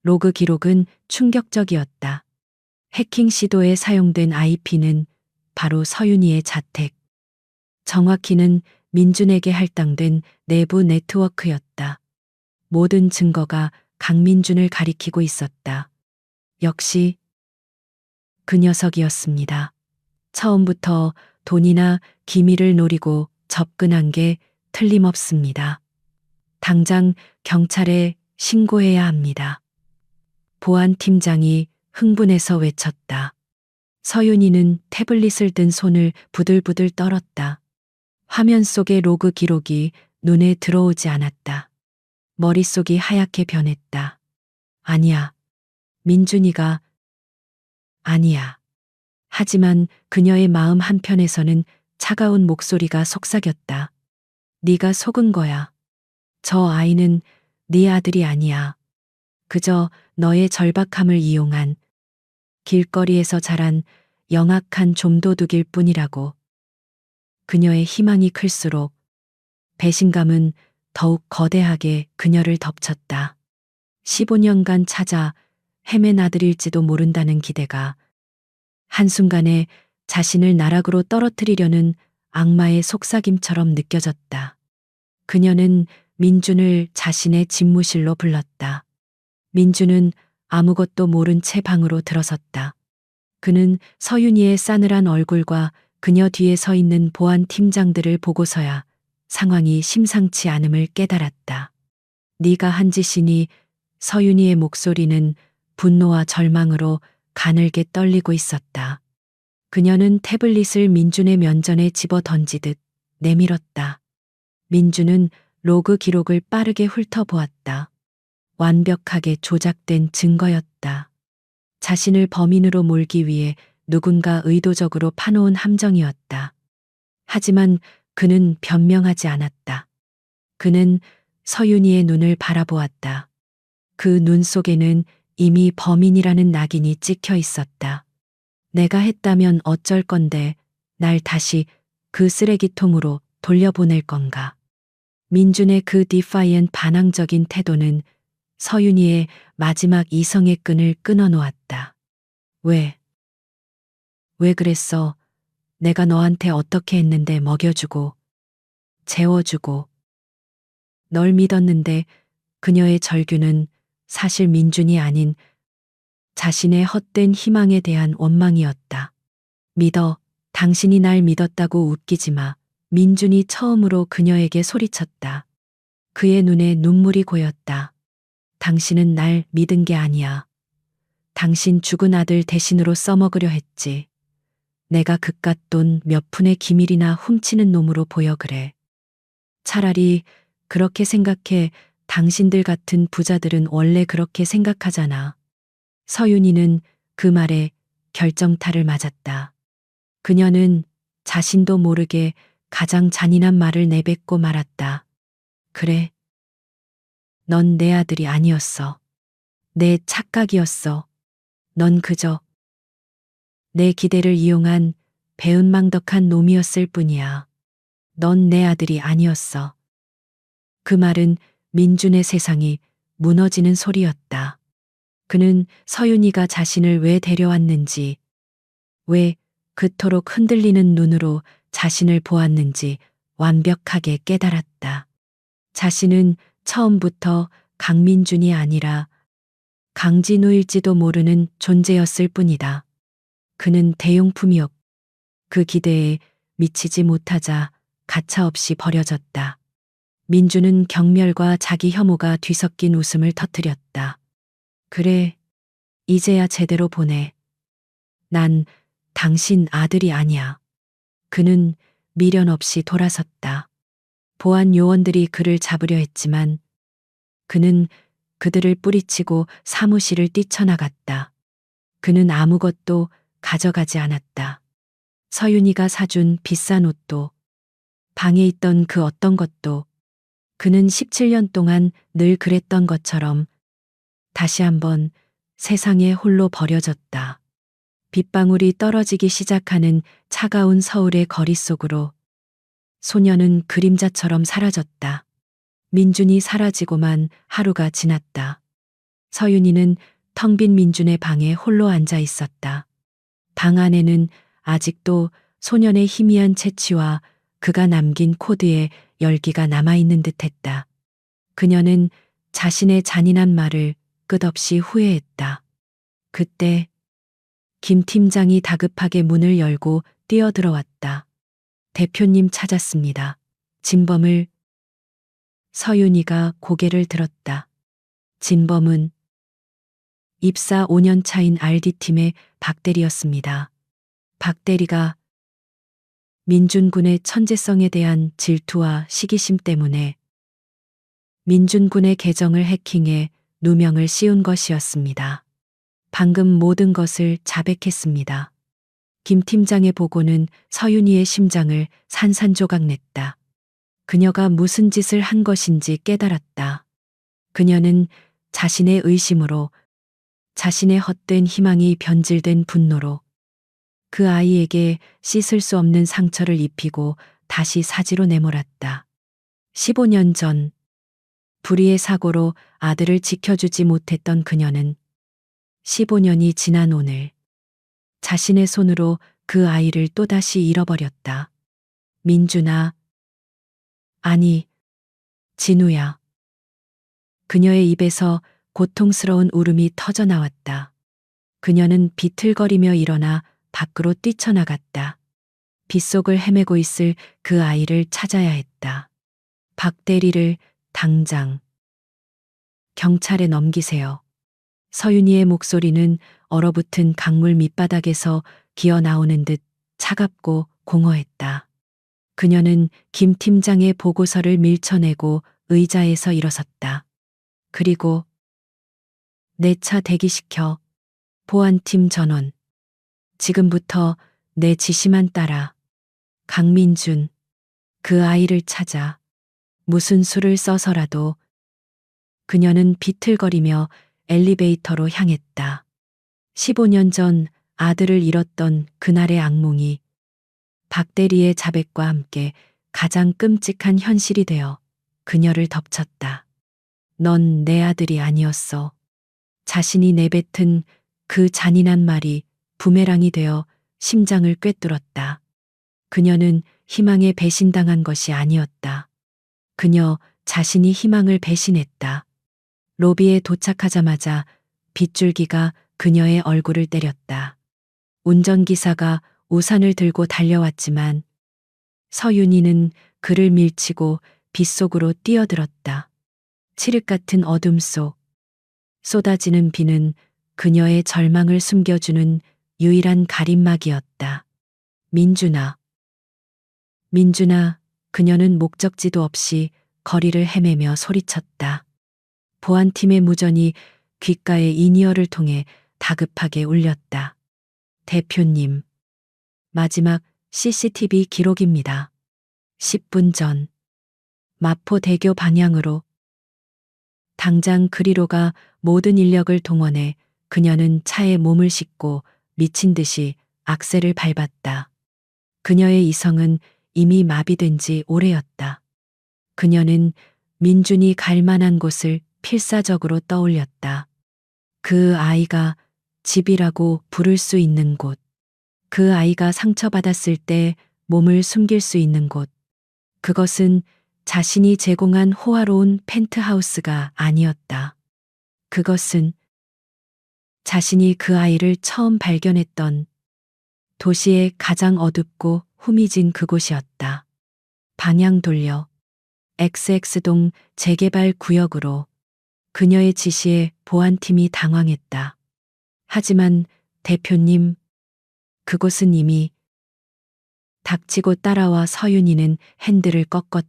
로그 기록은 충격적이었다. 해킹 시도에 사용된 IP는 바로 서윤희의 자택. 정확히는 민준에게 할당된 내부 네트워크였다. 모든 증거가 강민준을 가리키고 있었다. 역시 그 녀석이었습니다. 처음부터 돈이나 기밀을 노리고 접근한 게 틀림없습니다. 당장 경찰에 신고해야 합니다. 보안팀장이 흥분해서 외쳤다. 서윤희는 태블릿을 든 손을 부들부들 떨었다. 화면 속의 로그 기록이 눈에 들어오지 않았다. 머릿속이 하얗게 변했다. 아니야. 민준이가 아니야. 하지만 그녀의 마음 한편에서는 차가운 목소리가 속삭였다. 네가 속은 거야. 저 아이는 네 아들이 아니야. 그저 너의 절박함을 이용한 길거리에서 자란 영악한 좀도둑일 뿐이라고. 그녀의 희망이 클수록 배신감은 더욱 거대하게 그녀를 덮쳤다. 15년간 찾아 헤맨 아들일지도 모른다는 기대가 한순간에 자신을 나락으로 떨어뜨리려는 악마의 속삭임처럼 느껴졌다. 그녀는 민준을 자신의 집무실로 불렀다. 민준은 아무것도 모른 채 방으로 들어섰다. 그는 서윤희의 싸늘한 얼굴과 그녀 뒤에 서 있는 보안 팀장들을 보고서야 상황이 심상치 않음을 깨달았다. 네가 한 짓이니. 서윤희의 목소리는 분노와 절망으로 가늘게 떨리고 있었다. 그녀는 태블릿을 민준의 면전에 집어 던지듯 내밀었다. 민준은 로그 기록을 빠르게 훑어보았다. 완벽하게 조작된 증거였다. 자신을 범인으로 몰기 위해 누군가 의도적으로 파놓은 함정이었다. 하지만 그는 변명하지 않았다. 그는 서윤희의 눈을 바라보았다. 그 눈 속에는 이미 범인이라는 낙인이 찍혀 있었다. 내가 했다면 어쩔 건데 날 다시 그 쓰레기통으로 돌려보낼 건가. 민준의 그 디파이언 반항적인 태도는 서윤희의 마지막 이성의 끈을 끊어놓았다. 왜 그랬어? 내가 너한테 어떻게 했는데 먹여주고 재워주고 널 믿었는데. 그녀의 절규는 사실 민준이 아닌 자신의 헛된 희망에 대한 원망이었다. 믿어. 당신이 날 믿었다고 웃기지 마. 민준이 처음으로 그녀에게 소리쳤다. 그의 눈에 눈물이 고였다. 당신은 날 믿은 게 아니야. 당신 죽은 아들 대신으로 써먹으려 했지. 내가 그깟 돈 몇 푼의 기밀이나 훔치는 놈으로 보여 그래. 차라리 그렇게 생각해. 당신들 같은 부자들은 원래 그렇게 생각하잖아. 서윤희는 그 말에 결정타를 맞았다. 그녀는 자신도 모르게 가장 잔인한 말을 내뱉고 말았다. 그래. 넌 내 아들이 아니었어. 내 착각이었어. 넌 그저 내 기대를 이용한 배은망덕한 놈이었을 뿐이야. 넌 내 아들이 아니었어. 그 말은 민준의 세상이 무너지는 소리였다. 그는 서윤희가 자신을 왜 데려왔는지, 왜 그토록 흔들리는 눈으로 자신을 보았는지 완벽하게 깨달았다. 자신은 처음부터 강민준이 아니라 강진우일지도 모르는 존재였을 뿐이다. 그는 대용품이었고 그 기대에 미치지 못하자 가차없이 버려졌다. 민주는 경멸과 자기 혐오가 뒤섞인 웃음을 터뜨렸다. 그래, 이제야 제대로 보내. 난 당신 아들이 아니야. 그는 미련 없이 돌아섰다. 보안 요원들이 그를 잡으려 했지만 그는 그들을 뿌리치고 사무실을 뛰쳐나갔다. 그는 아무것도 가져가지 않았다. 서윤이가 사준 비싼 옷도, 방에 있던 그 어떤 것도, 그는 17년 동안 늘 그랬던 것처럼 다시 한번 세상에 홀로 버려졌다. 빗방울이 떨어지기 시작하는 차가운 서울의 거리 속으로 소녀는 그림자처럼 사라졌다. 민준이 사라지고만 하루가 지났다. 서윤이는 텅 빈 민준의 방에 홀로 앉아 있었다. 방 안에는 아직도 소년의 희미한 채취와 그가 남긴 코드의 열기가 남아있는 듯했다. 그녀는 자신의 잔인한 말을 끝없이 후회했다. 그때 김 팀장이 다급하게 문을 열고 뛰어들어왔다. 대표님 찾았습니다. 진범을. 서윤이가 고개를 들었다. 진범은 입사 5년 차인 RD팀의 박대리였습니다. 박대리가 민준군의 천재성에 대한 질투와 시기심 때문에 민준군의 계정을 해킹해 누명을 씌운 것이었습니다. 방금 모든 것을 자백했습니다. 김 팀장의 보고는 서윤이의 심장을 산산조각냈다. 그녀가 무슨 짓을 한 것인지 깨달았다. 그녀는 자신의 의심으로, 자신의 헛된 희망이 변질된 분노로 그 아이에게 씻을 수 없는 상처를 입히고 다시 사지로 내몰았다. 15년 전 불의의 사고로 아들을 지켜주지 못했던 그녀는 15년이 지난 오늘 자신의 손으로 그 아이를 또다시 잃어버렸다. 민준아, 아니, 진우야. 그녀의 입에서 고통스러운 울음이 터져 나왔다. 그녀는 비틀거리며 일어나 밖으로 뛰쳐나갔다. 빗속을 헤매고 있을 그 아이를 찾아야 했다. 박 대리를 당장 경찰에 넘기세요. 서윤이의 목소리는 얼어붙은 강물 밑바닥에서 기어 나오는 듯 차갑고 공허했다. 그녀는 김 팀장의 보고서를 밀쳐내고 의자에서 일어섰다. 그리고 내 차 대기시켜. 보안팀 전원. 지금부터 내 지시만 따라. 강민준. 그 아이를 찾아. 무슨 수를 써서라도. 그녀는 비틀거리며 엘리베이터로 향했다. 15년 전 아들을 잃었던 그날의 악몽이 박대리의 자백과 함께 가장 끔찍한 현실이 되어 그녀를 덮쳤다. 넌 내 아들이 아니었어. 자신이 내뱉은 그 잔인한 말이 부메랑이 되어 심장을 꿰뚫었다. 그녀는 희망에 배신당한 것이 아니었다. 그녀 자신이 희망을 배신했다. 로비에 도착하자마자 빗줄기가 그녀의 얼굴을 때렸다. 운전기사가 우산을 들고 달려왔지만 서윤이는 그를 밀치고 빗속으로 뛰어들었다. 칠흑 같은 어둠 속 쏟아지는 비는 그녀의 절망을 숨겨주는 유일한 가림막이었다. 민준아. 민준아, 그녀는 목적지도 없이 거리를 헤매며 소리쳤다. 보안팀의 무전이 귓가의 인이어를 통해 다급하게 울렸다. 대표님. 마지막 CCTV 기록입니다. 10분 전. 마포대교 방향으로. 당장 그리로 가 모든 인력을 동원해 그녀는 차에 몸을 싣고 미친 듯이 악셀을 밟았다. 그녀의 이성은 이미 마비된 지 오래였다. 그녀는 민준이 갈 만한 곳을 필사적으로 떠올렸다. 그 아이가 집이라고 부를 수 있는 곳. 그 아이가 상처받았을 때 몸을 숨길 수 있는 곳. 그것은 자신이 제공한 호화로운 펜트하우스가 아니었다. 그것은 자신이 그 아이를 처음 발견했던 도시의 가장 어둡고 후미진 그곳이었다. 방향 돌려. XX동 재개발 구역으로. 그녀의 지시에 보안팀이 당황했다. 하지만 대표님, 그곳은 이미. 닥치고 따라와 서윤이는 핸들을 꺾었.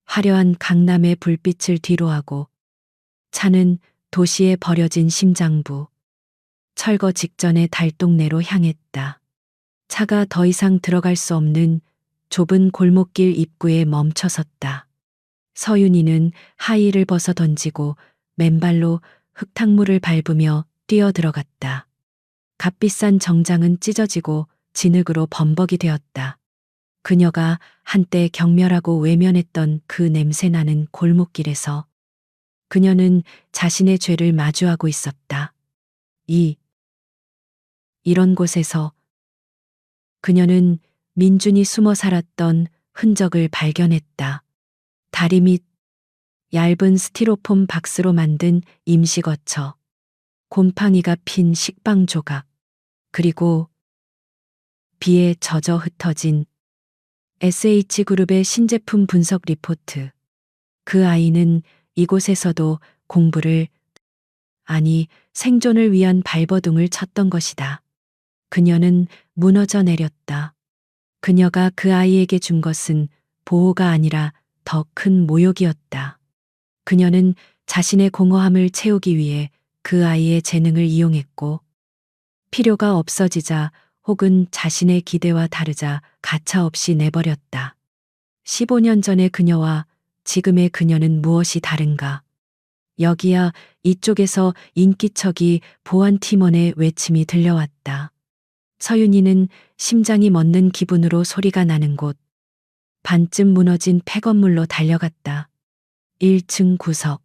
화려한 강남의 불빛을 뒤로하고 차는 도시에 버려진 심장부, 철거 직전의 달동네로 향했다. 차가 더 이상 들어갈 수 없는 좁은 골목길 입구에 멈춰섰다. 서윤이는 하의를 벗어 던지고 맨발로 흙탕물을 밟으며 뛰어들어갔다. 값비싼 정장은 찢어지고 진흙으로 범벅이 되었다. 그녀가 한때 경멸하고 외면했던 그 냄새나는 골목길에서 그녀는 자신의 죄를 마주하고 있었다. 이런 곳에서 그녀는 민준이 숨어 살았던 흔적을 발견했다. 다리 밑 얇은 스티로폼 박스로 만든 임시거처, 곰팡이가 핀 식빵 조각, 그리고 비에 젖어 흩어진 SH그룹의 신제품 분석 리포트. 그 아이는 이곳에서도 공부를, 아니 생존을 위한 발버둥을 쳤던 것이다. 그녀는 무너져 내렸다. 그녀가 그 아이에게 준 것은 보호가 아니라 더 큰 모욕이었다. 그녀는 자신의 공허함을 채우기 위해 그 아이의 재능을 이용했고, 필요가 없어지자 혹은 자신의 기대와 다르자 가차없이 내버렸다. 15년 전의 그녀와 지금의 그녀는 무엇이 다른가? 여기야 이쪽에서 인기척이 보안팀원의 외침이 들려왔다. 서윤이는 심장이 멎는 기분으로 소리가 나는 곳, 반쯤 무너진 폐건물로 달려갔다. 1층 구석.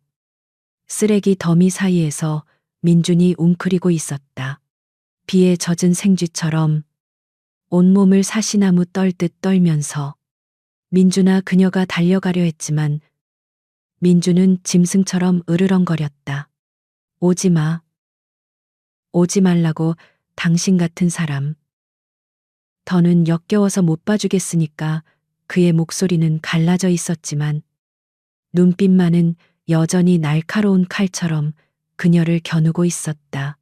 쓰레기 더미 사이에서 민준이 웅크리고 있었다. 비에 젖은 생쥐처럼 온몸을 사시나무 떨듯 떨면서. 민준아, 그녀가 달려가려 했지만 민준은 짐승처럼 으르렁거렸다. 오지 마. 오지 말라고, 당신 같은 사람. 더는 역겨워서 못 봐주겠으니까. 그의 목소리는 갈라져 있었지만 눈빛만은 여전히 날카로운 칼처럼 그녀를 겨누고 있었다.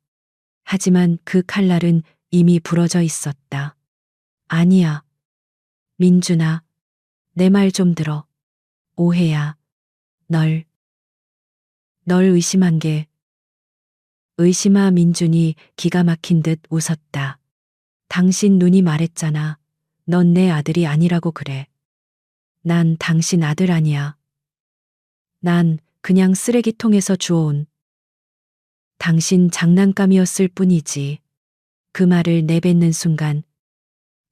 하지만 그 칼날은 이미 부러져 있었다. 아니야. 민준아, 내 말 좀 들어. 오해야. 널 의심한 게. 의심아. 민준이 기가 막힌 듯 웃었다. 당신 눈이 말했잖아. 넌 내 아들이 아니라고. 그래. 난 당신 아들 아니야. 난 그냥 쓰레기통에서 주워온 당신 장난감이었을 뿐이지. 그 말을 내뱉는 순간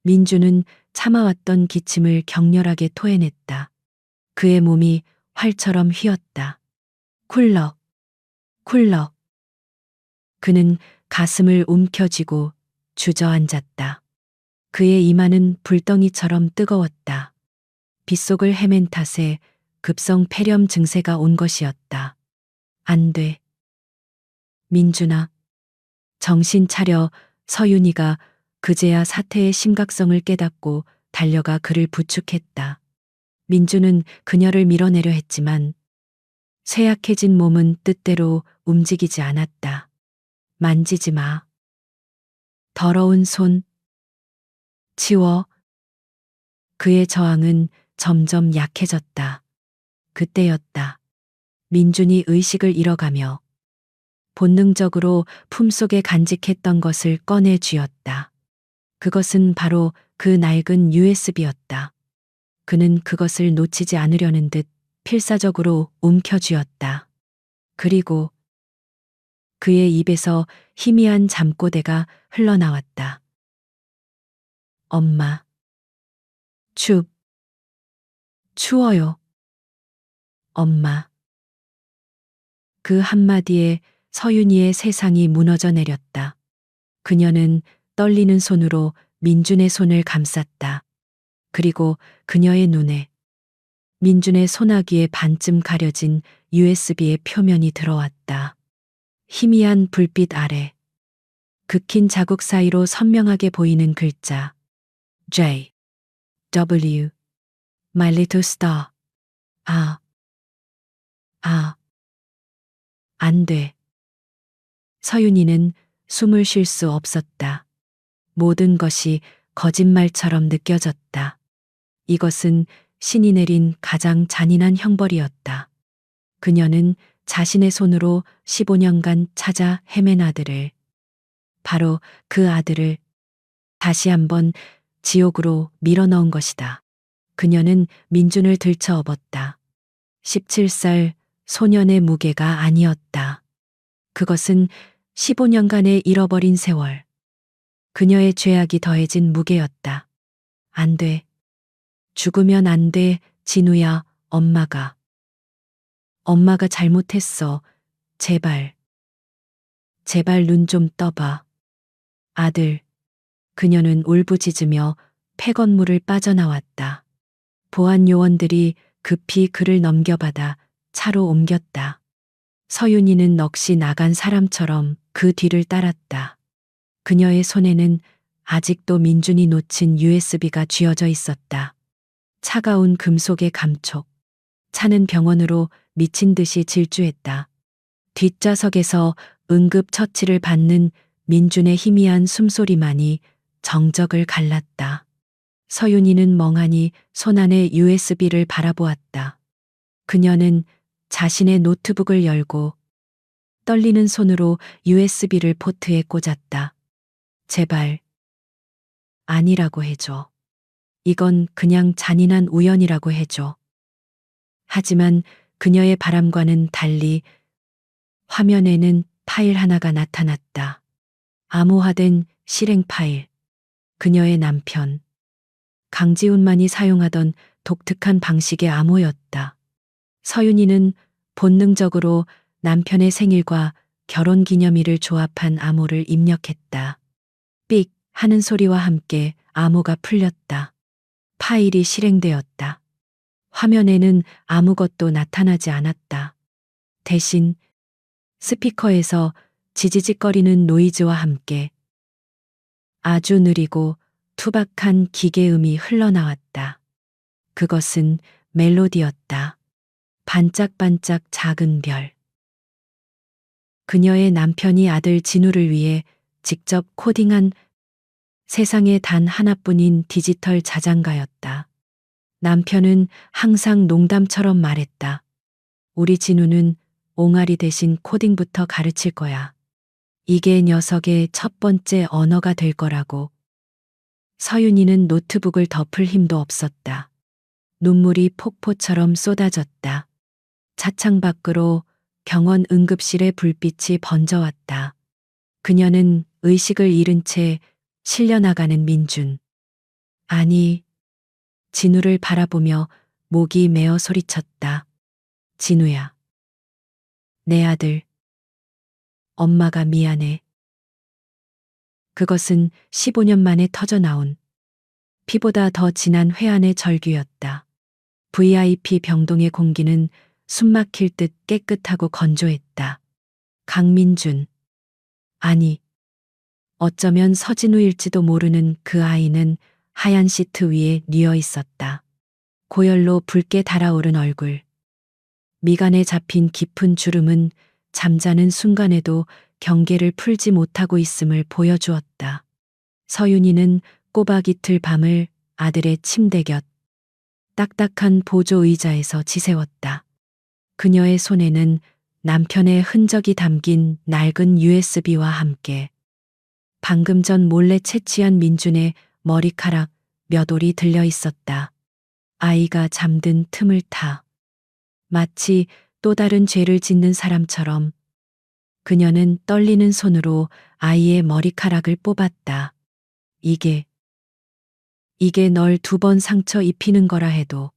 민주는 참아왔던 기침을 격렬하게 토해냈다. 그의 몸이 활처럼 휘었다. 쿨럭, 쿨럭. 그는 가슴을 움켜쥐고 주저앉았다. 그의 이마는 불덩이처럼 뜨거웠다. 빗속을 헤맨 탓에 급성 폐렴 증세가 온 것이었다. 안 돼. 민준아, 정신 차려. 서윤이가 그제야 사태의 심각성을 깨닫고 달려가 그를 부축했다. 민준은 그녀를 밀어내려 했지만 쇠약해진 몸은 뜻대로 움직이지 않았다. 만지지 마. 더러운 손. 치워. 그의 저항은 점점 약해졌다. 그때였다. 민준이 의식을 잃어가며 본능적으로 품속에 간직했던 것을 꺼내 쥐었다. 그것은 바로 그 낡은 USB였다. 그는 그것을 놓치지 않으려는 듯 필사적으로 움켜쥐었다. 그리고 그의 입에서 희미한 잠꼬대가 흘러나왔다. 엄마. 추워요. 엄마. 그 한마디에 서윤이의 세상이 무너져 내렸다. 그녀는 떨리는 손으로 민준의 손을 감쌌다. 그리고 그녀의 눈에 민준의 소나기에 반쯤 가려진 USB의 표면이 들어왔다. 희미한 불빛 아래 극힌 자국 사이로 선명하게 보이는 글자 J. W. My little star. 아, 아, 안 돼. 서윤이는 숨을 쉴 수 없었다. 모든 것이 거짓말처럼 느껴졌다. 이것은 신이 내린 가장 잔인한 형벌이었다. 그녀는 자신의 손으로 15년간 찾아 헤맨 아들을, 바로 그 아들을 다시 한번 지옥으로 밀어넣은 것이다. 그녀는 민준을 들쳐 업었다. 17살 소년의 무게가 아니었다. 그것은 15년간의 잃어버린 세월. 그녀의 죄악이 더해진 무게였다. 안 돼. 죽으면 안 돼, 진우야, 엄마가. 엄마가 잘못했어. 제발. 제발 눈 좀 떠봐. 아들. 그녀는 울부짖으며 폐건물을 빠져나왔다. 보안 요원들이 급히 그를 넘겨받아 차로 옮겼다. 서윤이는 넋이 나간 사람처럼 그 뒤를 따랐다. 그녀의 손에는 아직도 민준이 놓친 USB가 쥐어져 있었다. 차가운 금속의 감촉. 차는 병원으로 미친 듯이 질주했다. 뒷좌석에서 응급 처치를 받는 민준의 희미한 숨소리만이 정적을 갈랐다. 서윤이는 멍하니 손 안의 USB를 바라보았다. 그녀는 자신의 노트북을 열고 떨리는 손으로 USB를 포트에 꽂았다. 제발. 아니라고 해줘. 이건 그냥 잔인한 우연이라고 해줘. 하지만 그녀의 바람과는 달리 화면에는 파일 하나가 나타났다. 암호화된 실행 파일. 그녀의 남편. 강지훈만이 사용하던 독특한 방식의 암호였다. 서윤이는 본능적으로 남편의 생일과 결혼 기념일을 조합한 암호를 입력했다. 삑 하는 소리와 함께 암호가 풀렸다. 파일이 실행되었다. 화면에는 아무것도 나타나지 않았다. 대신 스피커에서 지지직거리는 노이즈와 함께 아주 느리고 투박한 기계음이 흘러나왔다. 그것은 멜로디였다. 반짝반짝 작은 별. 그녀의 남편이 아들 진우를 위해 직접 코딩한 세상에 단 하나뿐인 디지털 자장가였다. 남편은 항상 농담처럼 말했다. 우리 진우는 옹알이 대신 코딩부터 가르칠 거야. 이게 녀석의 첫 번째 언어가 될 거라고. 서윤이는 노트북을 덮을 힘도 없었다. 눈물이 폭포처럼 쏟아졌다. 차창 밖으로 병원 응급실의 불빛이 번져왔다. 그녀는 의식을 잃은 채 실려나가는 민준. 아니, 진우를 바라보며 목이 메어 소리쳤다. 진우야. 내 아들. 엄마가 미안해. 그것은 15년 만에 터져나온 피보다 더 진한 회한의 절규였다. VIP 병동의 공기는 숨막힐 듯 깨끗하고 건조했다. 강민준. 아니, 어쩌면 서진우일지도 모르는 그 아이는 하얀 시트 위에 뉘어 있었다. 고열로 붉게 달아오른 얼굴. 미간에 잡힌 깊은 주름은 잠자는 순간에도 경계를 풀지 못하고 있음을 보여주었다. 서윤이는 꼬박 이틀 밤을 아들의 침대 곁 딱딱한 보조 의자에서 지새웠다. 그녀의 손에는 남편의 흔적이 담긴 낡은 USB와 함께 방금 전 몰래 채취한 민준의 머리카락 몇 올이 들려 있었다. 아이가 잠든 틈을 타. 마치 또 다른 죄를 짓는 사람처럼 그녀는 떨리는 손으로 아이의 머리카락을 뽑았다. 이게 널 2번 상처 입히는 거라 해도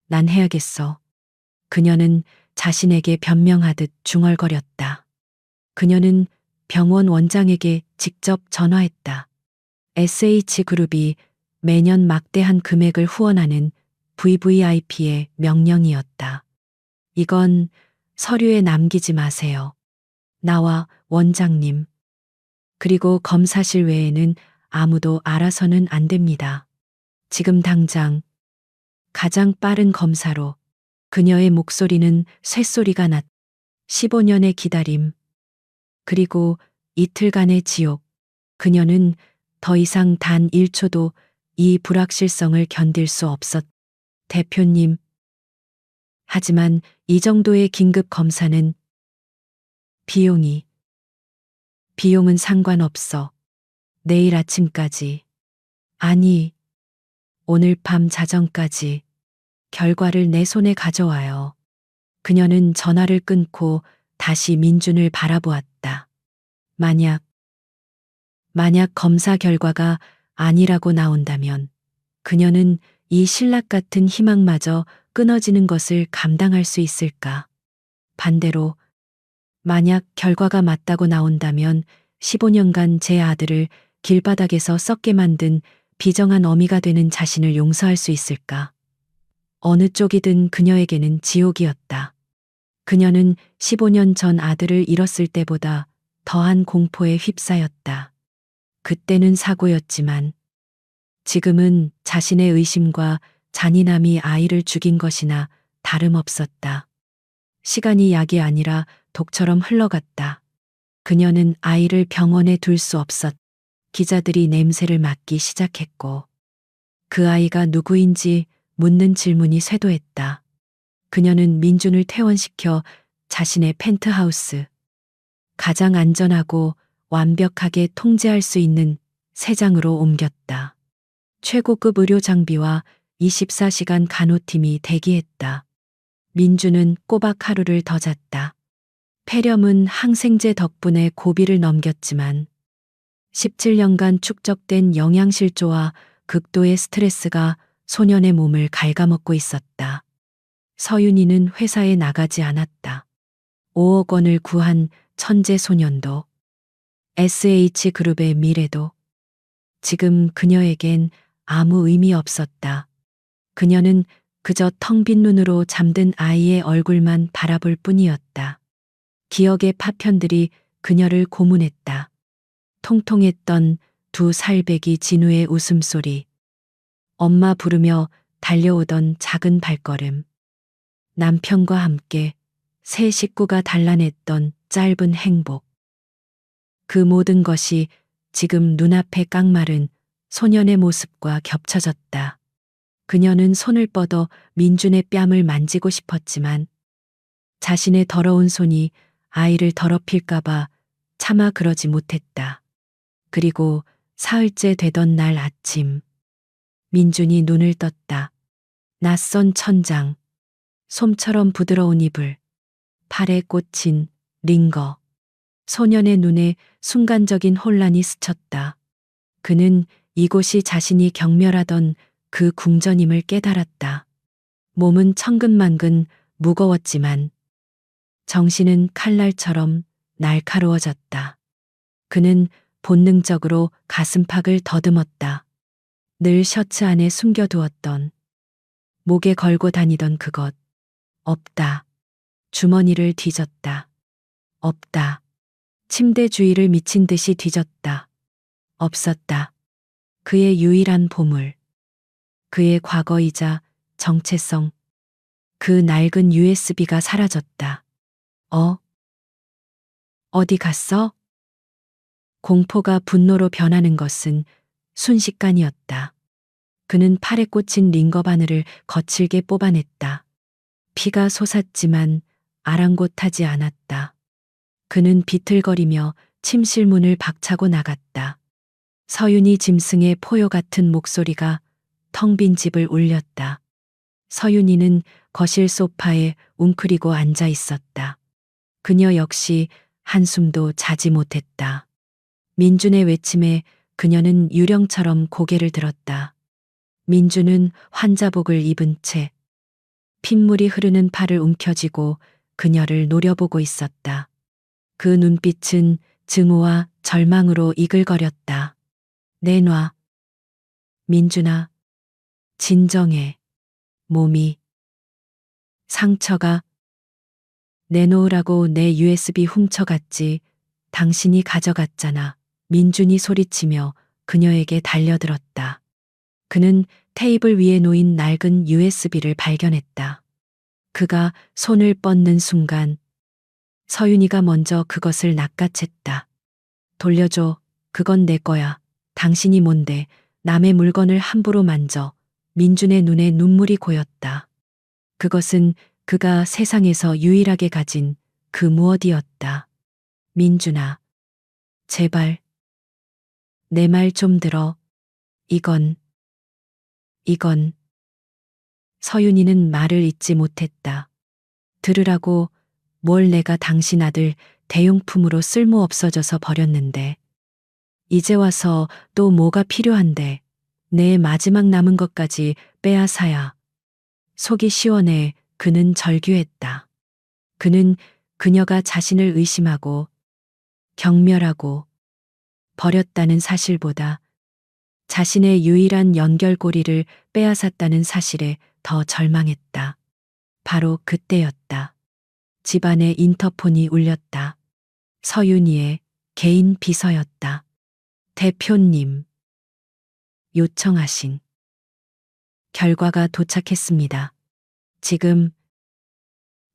난 해야겠어. 그녀는 자신에게 변명하듯 중얼거렸다. 그녀는 병원 원장에게 직접 전화했다. SH그룹이 매년 막대한 금액을 후원하는 VVIP의 명령이었다. 이건 서류에 남기지 마세요. 나와 원장님. 그리고 검사실 외에는 아무도 알아서는 안 됩니다. 지금 당장 가장 빠른 검사로 그녀의 목소리는 쇳소리가 났. 15년의 기다림. 그리고 이틀간의 지옥. 그녀는 더 이상 단 1초도 이 불확실성을 견딜 수 없었. 대표님. 하지만 이 정도의 긴급 검사는 비용은 상관없어. 내일 아침까지. 아니, 오늘 밤 자정까지 결과를 내 손에 가져와요. 그녀는 전화를 끊고 다시 민준을 바라보았다. 만약 검사 결과가 아니라고 나온다면 그녀는 이 신락 같은 희망마저 끊어지는 것을 감당할 수 있을까? 반대로 만약 결과가 맞다고 나온다면 15년간 제 아들을 길바닥에서 썩게 만든 비정한 어미가 되는 자신을 용서할 수 있을까? 어느 쪽이든 그녀에게는 지옥이었다. 그녀는 15년 전 아들을 잃었을 때보다 더한 공포에 휩싸였다. 그때는 사고였지만 지금은 자신의 의심과 잔인함이 아이를 죽인 것이나 다름없었다. 시간이 약이 아니라 독처럼 흘러갔다. 그녀는 아이를 병원에 둘 수 없었. 기자들이 냄새를 맡기 시작했고 그 아이가 누구인지 묻는 질문이 쇄도했다. 그녀는 민준을 퇴원시켜 자신의 펜트하우스, 가장 안전하고 완벽하게 통제할 수 있는 세장으로 옮겼다. 최고급 의료 장비와 24시간 간호팀이 대기했다. 민준은 꼬박 하루를 더 잤다. 폐렴은 항생제 덕분에 고비를 넘겼지만 17년간 축적된 영양실조와 극도의 스트레스가 소년의 몸을 갉아먹고 있었다. 서윤이는 회사에 나가지 않았다. 5억 원을 구한 천재 소년도 SH그룹의 미래도 지금 그녀에겐 아무 의미 없었다. 그녀는 그저 텅 빈 눈으로 잠든 아이의 얼굴만 바라볼 뿐이었다. 기억의 파편들이 그녀를 고문했다. 통통했던 두 살배기 진우의 웃음소리, 엄마 부르며 달려오던 작은 발걸음, 남편과 함께 새 식구가 단란했던 짧은 행복. 그 모든 것이 지금 눈앞에 깡마른 소년의 모습과 겹쳐졌다. 그녀는 손을 뻗어 민준의 뺨을 만지고 싶었지만 자신의 더러운 손이 아이를 더럽힐까봐 차마 그러지 못했다. 그리고 사흘째 되던 날 아침, 민준이 눈을 떴다. 낯선 천장, 솜처럼 부드러운 이불, 팔에 꽂힌 링거. 소년의 눈에 순간적인 혼란이 스쳤다. 그는 이곳이 자신이 경멸하던 그 궁전임을 깨달았다. 몸은 천근만근 무거웠지만 정신은 칼날처럼 날카로워졌다. 그는 본능적으로 가슴팍을 더듬었다. 늘 셔츠 안에 숨겨두었던, 목에 걸고 다니던 그것. 없다. 주머니를 뒤졌다. 없다. 침대 주위를 미친 듯이 뒤졌다. 없었다. 그의 유일한 보물. 그의 과거이자 정체성. 그 낡은 USB가 사라졌다. 어디 갔어? 공포가 분노로 변하는 것은 순식간이었다. 그는 팔에 꽂힌 링거 바늘을 거칠게 뽑아냈다. 피가 솟았지만 아랑곳하지 않았다. 그는 비틀거리며 침실문을 박차고 나갔다. 서윤이 짐승의 포효 같은 목소리가 텅 빈 집을 울렸다. 서윤이는 거실 소파에 웅크리고 앉아 있었다. 그녀 역시 한숨도 자지 못했다. 민준의 외침에 그녀는 유령처럼 고개를 들었다. 민준은 환자복을 입은 채 핏물이 흐르는 팔을 움켜쥐고 그녀를 노려보고 있었다. 그 눈빛은 증오와 절망으로 이글거렸다. 내놔. 민준아, 진정해. 몸이. 상처가. 내놓으라고 내 USB 훔쳐갔지. 당신이 가져갔잖아. 민준이 소리치며 그녀에게 달려들었다. 그는 테이블 위에 놓인 낡은 USB를 발견했다. 그가 손을 뻗는 순간 서윤이가 먼저 그것을 낚아챘다. 돌려줘. 그건 내 거야. 당신이 뭔데 남의 물건을 함부로 만져. 민준의 눈에 눈물이 고였다. 그것은 그가 세상에서 유일하게 가진 그 무엇이었다. 민준아, 제발 내 말 좀 들어. 이건 서윤이는 말을 잇지 못했다. 들으라고. 뭘 내가 당신 아들 대용품으로 쓸모 없어져서 버렸는데. 이제 와서 또 뭐가 필요한데. 내 마지막 남은 것까지 빼앗아야. 속이 시원해. 그는 절규했다. 그는 그녀가 자신을 의심하고 경멸하고 버렸다는 사실보다 자신의 유일한 연결고리를 빼앗았다는 사실에 더 절망했다. 바로 그때였다. 집안의 인터폰이 울렸다. 서윤이의 개인 비서였다. 대표님, 요청하신 결과가 도착했습니다. 지금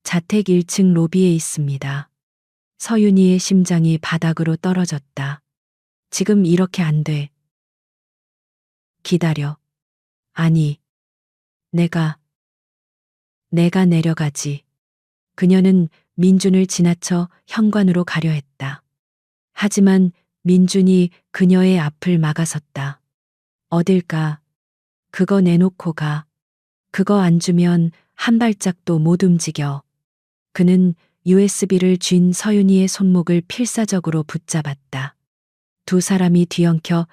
자택 1층 로비에 있습니다. 서윤이의 심장이 바닥으로 떨어졌다. 지금 이렇게 안 돼. 기다려. 아니, 내가 내려가지. 그녀는 민준을 지나쳐 현관으로 가려 했다. 하지만 민준이 그녀의 앞을 막아섰다. 어딜까? 그거 내놓고 가. 그거 안 주면 한 발짝도 못 움직여. 그는 USB를 쥔 서윤이의 손목을 필사적으로 붙잡았다. 두 사람이 뒤엉켜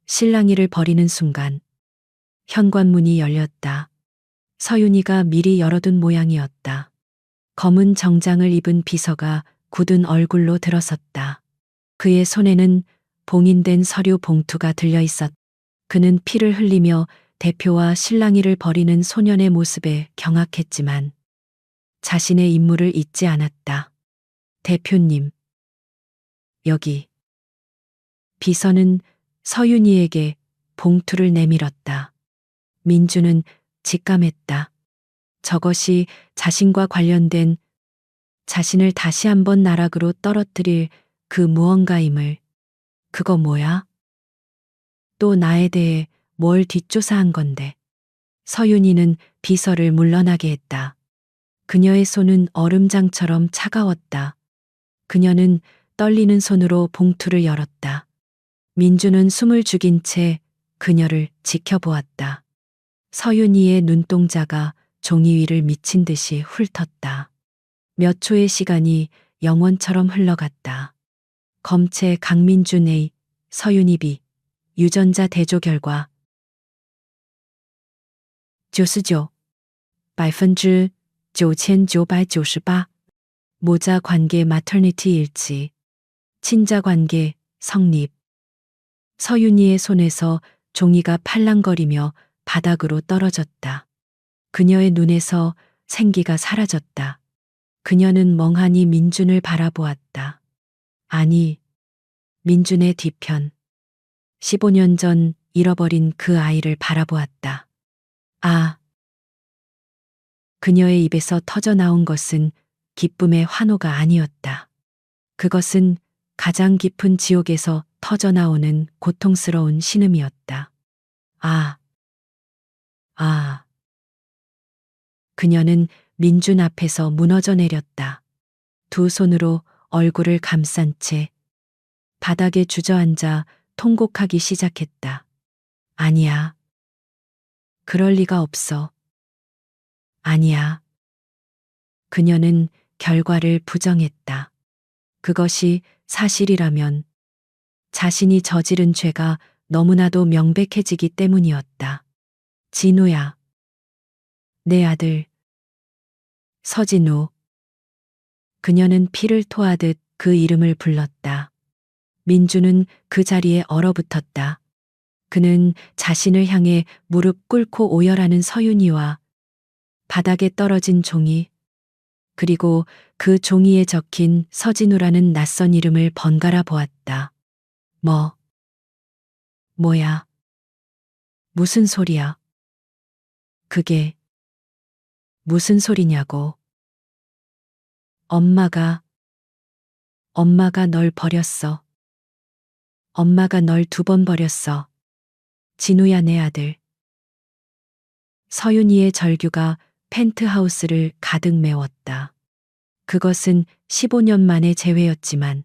실랑이를 벌이는 순간 현관문이 열렸다. 서윤이가 미리 열어둔 모양이었다. 검은 정장을 입은 비서가 굳은 얼굴로 들어섰다. 그의 손에는 봉인된 서류 봉투가 들려 있었다. 그는 피를 흘리며 대표와 실랑이를 벌이는 소년의 모습에 경악했지만 자신의 임무를 잊지 않았다. 대표님, 여기. 비서는 서윤이에게 봉투를 내밀었다. 민주는 직감했다. 저것이 자신과 관련된 자신을 다시 한번 나락으로 떨어뜨릴 그 무언가임을. 그거 뭐야? 또 나에 대해 뭘 뒷조사한 건데. 서윤이는 비서를 물러나게 했다. 그녀의 손은 얼음장처럼 차가웠다. 그녀는 떨리는 손으로 봉투를 열었다. 민주는 숨을 죽인 채 그녀를 지켜보았다. 서윤이의 눈동자가 종이 위를 미친 듯이 훑었다. 몇 초의 시간이 영원처럼 흘러갔다. 검체 강민준 A, 서윤이 B, 유전자 대조 결과 99, 9998. 모자 관계 마터니티 일치, 친자 관계 성립. 서윤이의 손에서 종이가 팔랑거리며 바닥으로 떨어졌다. 그녀의 눈에서 생기가 사라졌다. 그녀는 멍하니 민준을 바라보았다. 아니, 민준의 뒤편. 15년 전 잃어버린 그 아이를 바라보았다. 아. 그녀의 입에서 터져 나온 것은 기쁨의 환호가 아니었다. 그것은 가장 깊은 지옥에서 터져 나오는 고통스러운 신음이었다. 아. 아. 그녀는 민준 앞에서 무너져 내렸다. 두 손으로 얼굴을 감싼 채 바닥에 주저앉아 통곡하기 시작했다. 아니야. 그럴 리가 없어. 아니야. 그녀는 결과를 부정했다. 그것이 사실이라면 자신이 저지른 죄가 너무나도 명백해지기 때문이었다. 진우야. 내 아들. 서진우. 그녀는 피를 토하듯 그 이름을 불렀다. 민주는 그 자리에 얼어붙었다. 그는 자신을 향해 무릎 꿇고 오열하는 서윤이와 바닥에 떨어진 종이, 그리고 그 종이에 적힌 서진우라는 낯선 이름을 번갈아 보았다. 뭐야? 무슨 소리야? 그게 무슨 소리냐고. 엄마가 널 버렸어. 엄마가 널 2번 버렸어. 진우야, 내 아들. 서윤이의 절규가 펜트하우스를 가득 메웠다. 그것은 15년 만의 재회였지만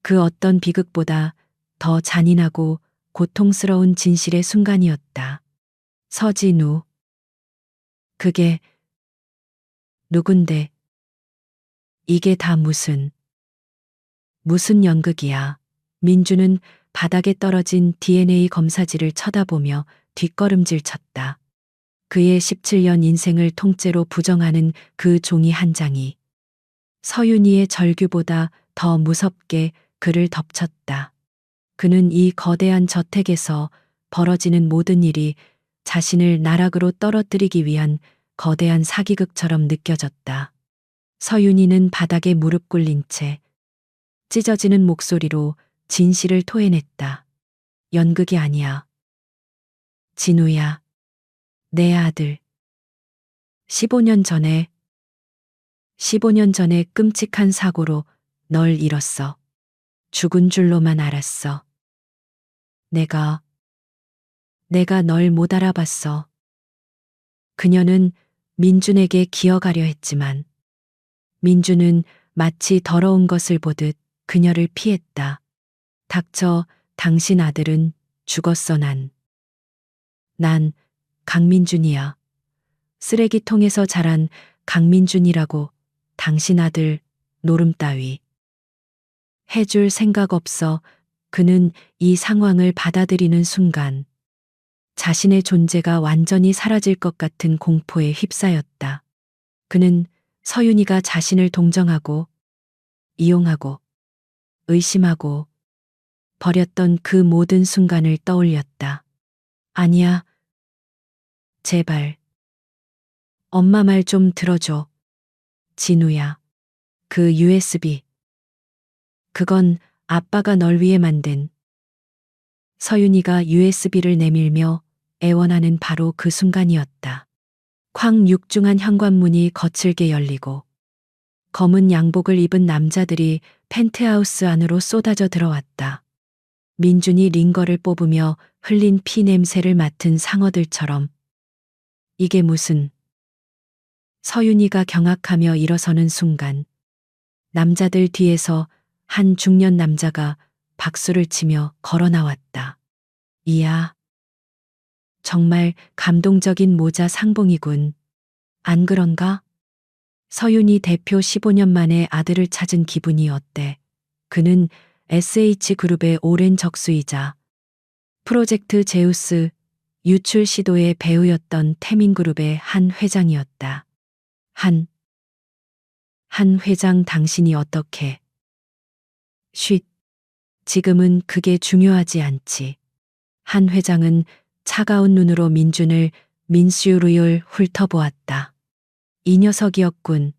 그 어떤 비극보다 더 잔인하고 고통스러운 진실의 순간이었다. 서진우. 그게 누군데? 이게 다 무슨 연극이야. 민주는 바닥에 떨어진 DNA 검사지를 쳐다보며 뒷걸음질 쳤다. 그의 17년 인생을 통째로 부정하는 그 종이 한 장이 서윤이의 절규보다 더 무섭게 그를 덮쳤다. 그는 이 거대한 저택에서 벌어지는 모든 일이 자신을 나락으로 떨어뜨리기 위한 거대한 사기극처럼 느껴졌다. 서윤이는 바닥에 무릎 꿇린 채 찢어지는 목소리로 진실을 토해냈다. 연극이 아니야. 진우야, 내 아들. 15년 전에 15년 전에 끔찍한 사고로 널 잃었어. 죽은 줄로만 알았어. 내가 널 못 알아봤어. 그녀는 민준에게 기어가려 했지만 민준은 마치 더러운 것을 보듯 그녀를 피했다. 닥쳐, 당신 아들은 죽었어. 난 강민준이야. 쓰레기통에서 자란 강민준이라고. 당신 아들 노름 따위 해줄 생각 없어. 그는 이 상황을 받아들이는 순간 자신의 존재가 완전히 사라질 것 같은 공포에 휩싸였다. 그는 서윤이가 자신을 동정하고 이용하고 의심하고 버렸던 그 모든 순간을 떠올렸다. 아니야, 제발. 엄마 말 좀 들어줘. 진우야. 그 USB. 그건 아빠가 널 위해 만든. 서윤이가 USB를 내밀며 애원하는 바로 그 순간이었다. 쾅, 육중한 현관문이 거칠게 열리고 검은 양복을 입은 남자들이 펜트하우스 안으로 쏟아져 들어왔다. 민준이 링거를 뽑으며 흘린 피 냄새를 맡은 상어들처럼. 이게 무슨. 서윤이가 경악하며 일어서는 순간 남자들 뒤에서 한 중년 남자가 박수를 치며 걸어 나왔다. 이야, 정말 감동적인 모자 상봉이군. 안 그런가? 서윤이 대표 15년 만에 아들을 찾은 기분이 어때? 그는 SH그룹의 오랜 적수이자 프로젝트 제우스 유출 시도의 배우였던 태민그룹의 한 회장이었다. 한 회장, 당신이 어떻게. 쉿. 지금은 그게 중요하지 않지. 한 회장은 차가운 눈으로 민준을 민수르율 훑어보았다. 이 녀석이었군.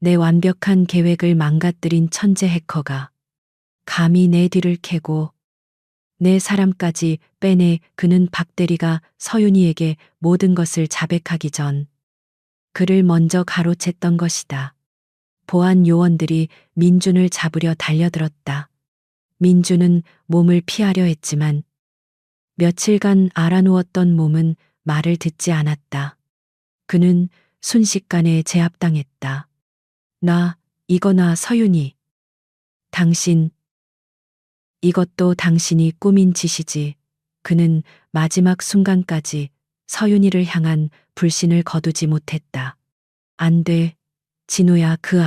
내 완벽한 계획을 망가뜨린 천재 해커가 감히 내 뒤를 캐고 내 사람까지 빼내. 그는 박 대리가 서윤이에게 모든 것을 자백하기 전 그를 먼저 가로챘던 것이다. 보안 요원들이 민준을 잡으려 달려들었다. 민준은 몸을 피하려 했지만 며칠간 알아누웠던 몸은 말을 듣지 않았다. 그는 순식간에 제압당했다. 이거나 서윤이. 당신. 이것도 당신이 꾸민 짓이지. 그는 마지막 순간까지 서윤이를 향한 불신을 거두지 못했다. 안 돼, 진우야, 그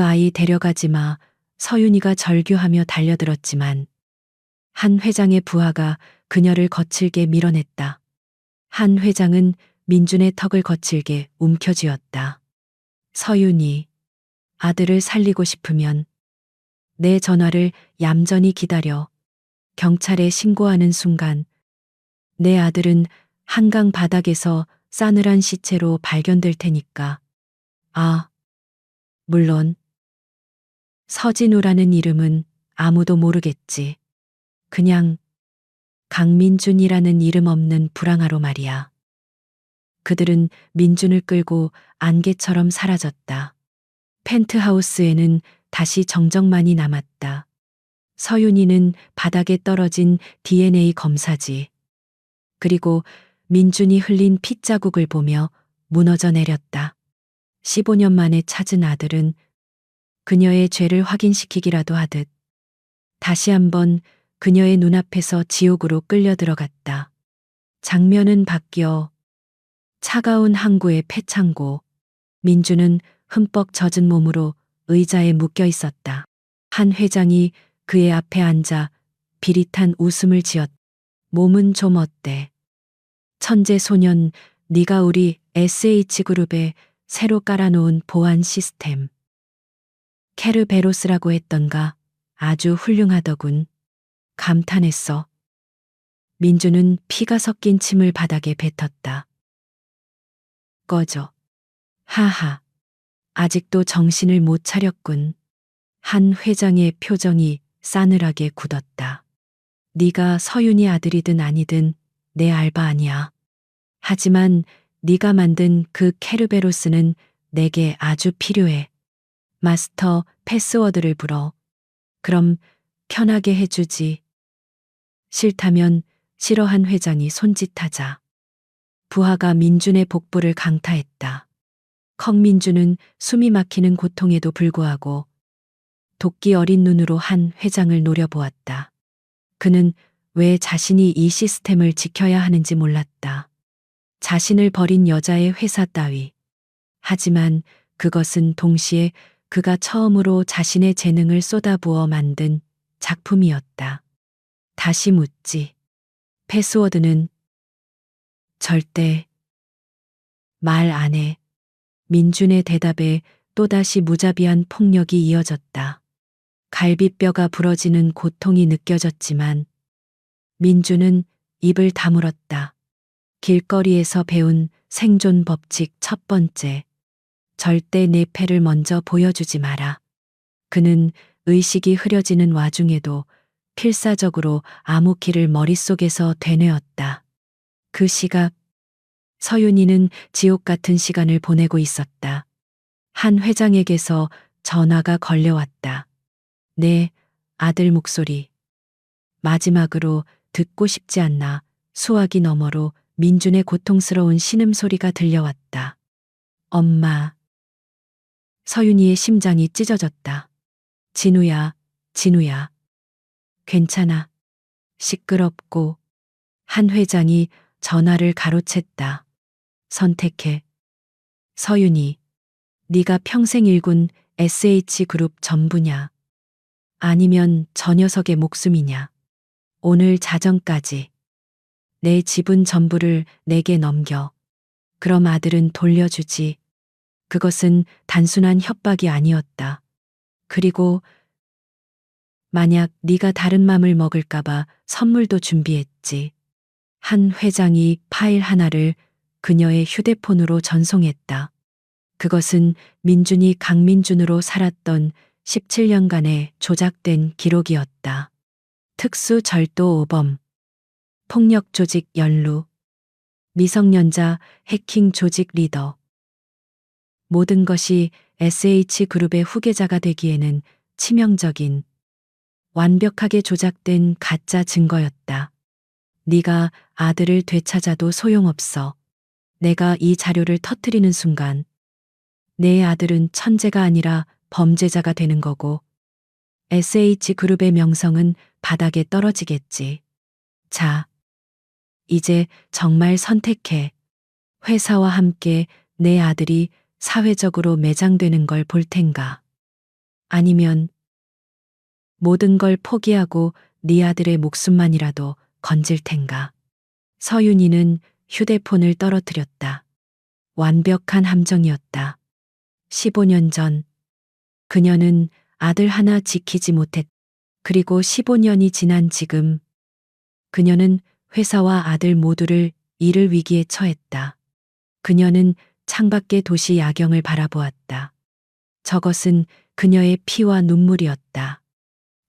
아이 데려가지 마. 서윤이가 절규하며 달려들었지만 한 회장의 부하가 그녀를 거칠게 밀어냈다. 한 회장은 민준의 턱을 거칠게 움켜쥐었다. 서윤이, 아들을 살리고 싶으면 내 전화를 얌전히 기다려. 경찰에 신고하는 순간 내 아들은 한강 바닥에서 싸늘한 시체로 발견될 테니까. 아, 물론 서진우라는 이름은 아무도 모르겠지. 그냥 강민준이라는 이름 없는 불황아로 말이야. 그들은 민준을 끌고 안개처럼 사라졌다. 펜트하우스에는 다시 정적만이 남았다. 서윤이는 바닥에 떨어진 DNA 검사지. 그리고 민준이 흘린 핏자국을 보며 무너져 내렸다. 15년 만에 찾은 아들은 그녀의 죄를 확인시키기라도 하듯 다시 한번 그녀의 눈앞에서 지옥으로 끌려 들어갔다. 장면은 바뀌어 차가운 항구의 폐창고, 민주는 흠뻑 젖은 몸으로 의자에 묶여 있었다. 한 회장이 그의 앞에 앉아 비릿한 웃음을 지었다. 몸은 좀 어때? 천재 소년, 네가 우리 SH그룹에 새로 깔아놓은 보안 시스템. 케르베로스라고 했던가 아주 훌륭하더군. 감탄했어. 민주는 피가 섞인 침을 바닥에 뱉었다. 꺼져. 하하. 아직도 정신을 못 차렸군. 한 회장의 표정이 싸늘하게 굳었다. 네가 서윤이 아들이든 아니든 내 알바 아니야. 하지만 네가 만든 그 케르베로스는 내게 아주 필요해. 마스터 패스워드를 불어. 그럼 편하게 해주지. 싫다면 싫어한 회장이 손짓하자. 부하가 민준의 복부를 강타했다. 컥민준은 숨이 막히는 고통에도 불구하고 도끼 어린 눈으로 한 회장을 노려보았다. 그는 왜 자신이 이 시스템을 지켜야 하는지 몰랐다. 자신을 버린 여자의 회사 따위. 하지만 그것은 동시에 그가 처음으로 자신의 재능을 쏟아부어 만든 작품이었다. 다시 묻지. 패스워드는 절대 말 안 해. 민준의 대답에 또다시 무자비한 폭력이 이어졌다. 갈비뼈가 부러지는 고통이 느껴졌지만 민준은 입을 다물었다. 길거리에서 배운 생존 법칙 첫 번째. 절대 내 패를 먼저 보여주지 마라. 그는 의식이 흐려지는 와중에도 필사적으로 암호키를 머릿속에서 되뇌었다. 그 시각 서윤이는 지옥 같은 시간을 보내고 있었다. 한 회장에게서 전화가 걸려왔다. 내 아들 목소리. 마지막으로 듣고 싶지 않나 수화기 너머로 민준의 고통스러운 신음소리가 들려왔다. 엄마. 서윤이의 심장이 찢어졌다. 진우야, 진우야. 괜찮아. 시끄럽고 한 회장이 전화를 가로챘다. 선택해. 서윤이. 네가 평생 일군 SH그룹 전부냐? 아니면 저 녀석의 목숨이냐? 오늘 자정까지 내 지분 전부를 내게 넘겨. 그럼 아들은 돌려주지. 그것은 단순한 협박이 아니었다. 그리고 만약 네가 다른 맘을 먹을까봐 선물도 준비했지. 한 회장이 파일 하나를 그녀의 휴대폰으로 전송했다. 그것은 민준이 강민준으로 살았던 17년간의 조작된 기록이었다. 특수 절도 오범, 폭력 조직 연루, 미성년자 해킹 조직 리더. 모든 것이 SH그룹의 후계자가 되기에는 치명적인, 완벽하게 조작된 가짜 증거였다. 네가 아들을 되찾아도 소용없어. 내가 이 자료를 터뜨리는 순간 내 아들은 천재가 아니라 범죄자가 되는 거고 SH그룹의 명성은 바닥에 떨어지겠지. 자, 이제 정말 선택해. 회사와 함께 내 아들이 사회적으로 매장되는 걸 볼 텐가. 아니면 모든 걸 포기하고 네 아들의 목숨만이라도 건질 텐가. 서윤이는 휴대폰을 떨어뜨렸다. 완벽한 함정이었다. 15년 전 그녀는 아들 하나 지키지 못했. 그리고 15년이 지난 지금 그녀는 회사와 아들 모두를 잃을 위기에 처했다. 그녀는 창밖의 도시 야경을 바라보았다. 저것은 그녀의 피와 눈물이었다.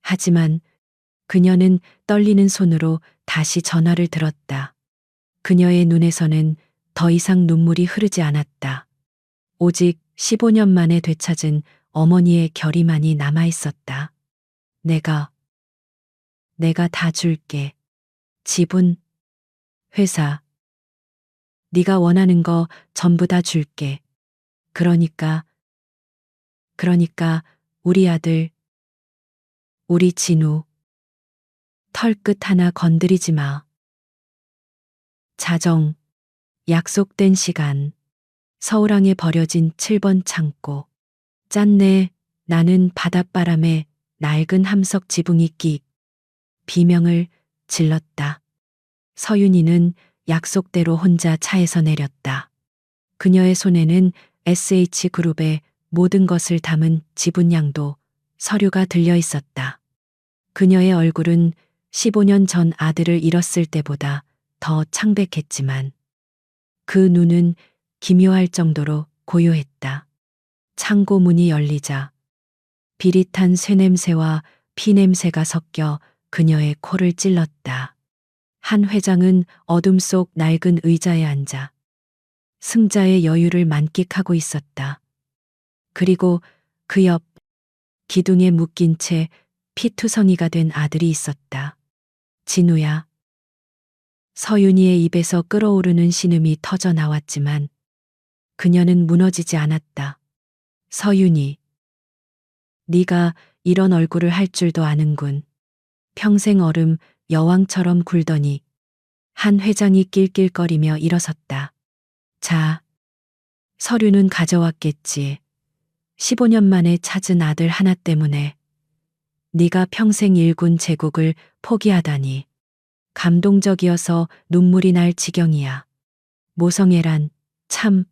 하지만 그녀는 떨리는 손으로 다시 전화를 들었다. 그녀의 눈에서는 더 이상 눈물이 흐르지 않았다. 오직 15년 만에 되찾은 어머니의 결의만이 남아 있었다. 내가 다 줄게. 집은, 회사, 네가 원하는 거 전부 다 줄게. 그러니까 우리 아들, 우리 진우, 털끝 하나 건드리지 마. 자정, 약속된 시간, 서울항에 버려진 7번 창고. 짠내 나는 바닷바람에 낡은 함석 지붕이 끼 비명을 질렀다. 서윤이는 약속대로 혼자 차에서 내렸다. 그녀의 손에는 SH그룹의 모든 것을 담은 지분양도 서류가 들려 있었다. 그녀의 얼굴은 15년 전 아들을 잃었을 때보다 더 창백했지만 그 눈은 기묘할 정도로 고요했다. 창고 문이 열리자 비릿한 쇠냄새와 피냄새가 섞여 그녀의 코를 찔렀다. 한 회장은 어둠 속 낡은 의자에 앉아 승자의 여유를 만끽하고 있었다. 그리고 그 옆 기둥에 묶인 채 피투성이가 된 아들이 있었다. 진우야. 서윤이의 입에서 끓어오르는 신음이 터져 나왔지만 그녀는 무너지지 않았다. 서윤이. 네가 이런 얼굴을 할 줄도 아는군. 평생 얼음 여왕처럼 굴더니 한 회장이 낄낄거리며 일어섰다. 자, 서류는 가져왔겠지. 15년 만에 찾은 아들 하나 때문에 네가 평생 일군 제국을 포기하다니. 감동적이어서 눈물이 날 지경이야. 모성애란 참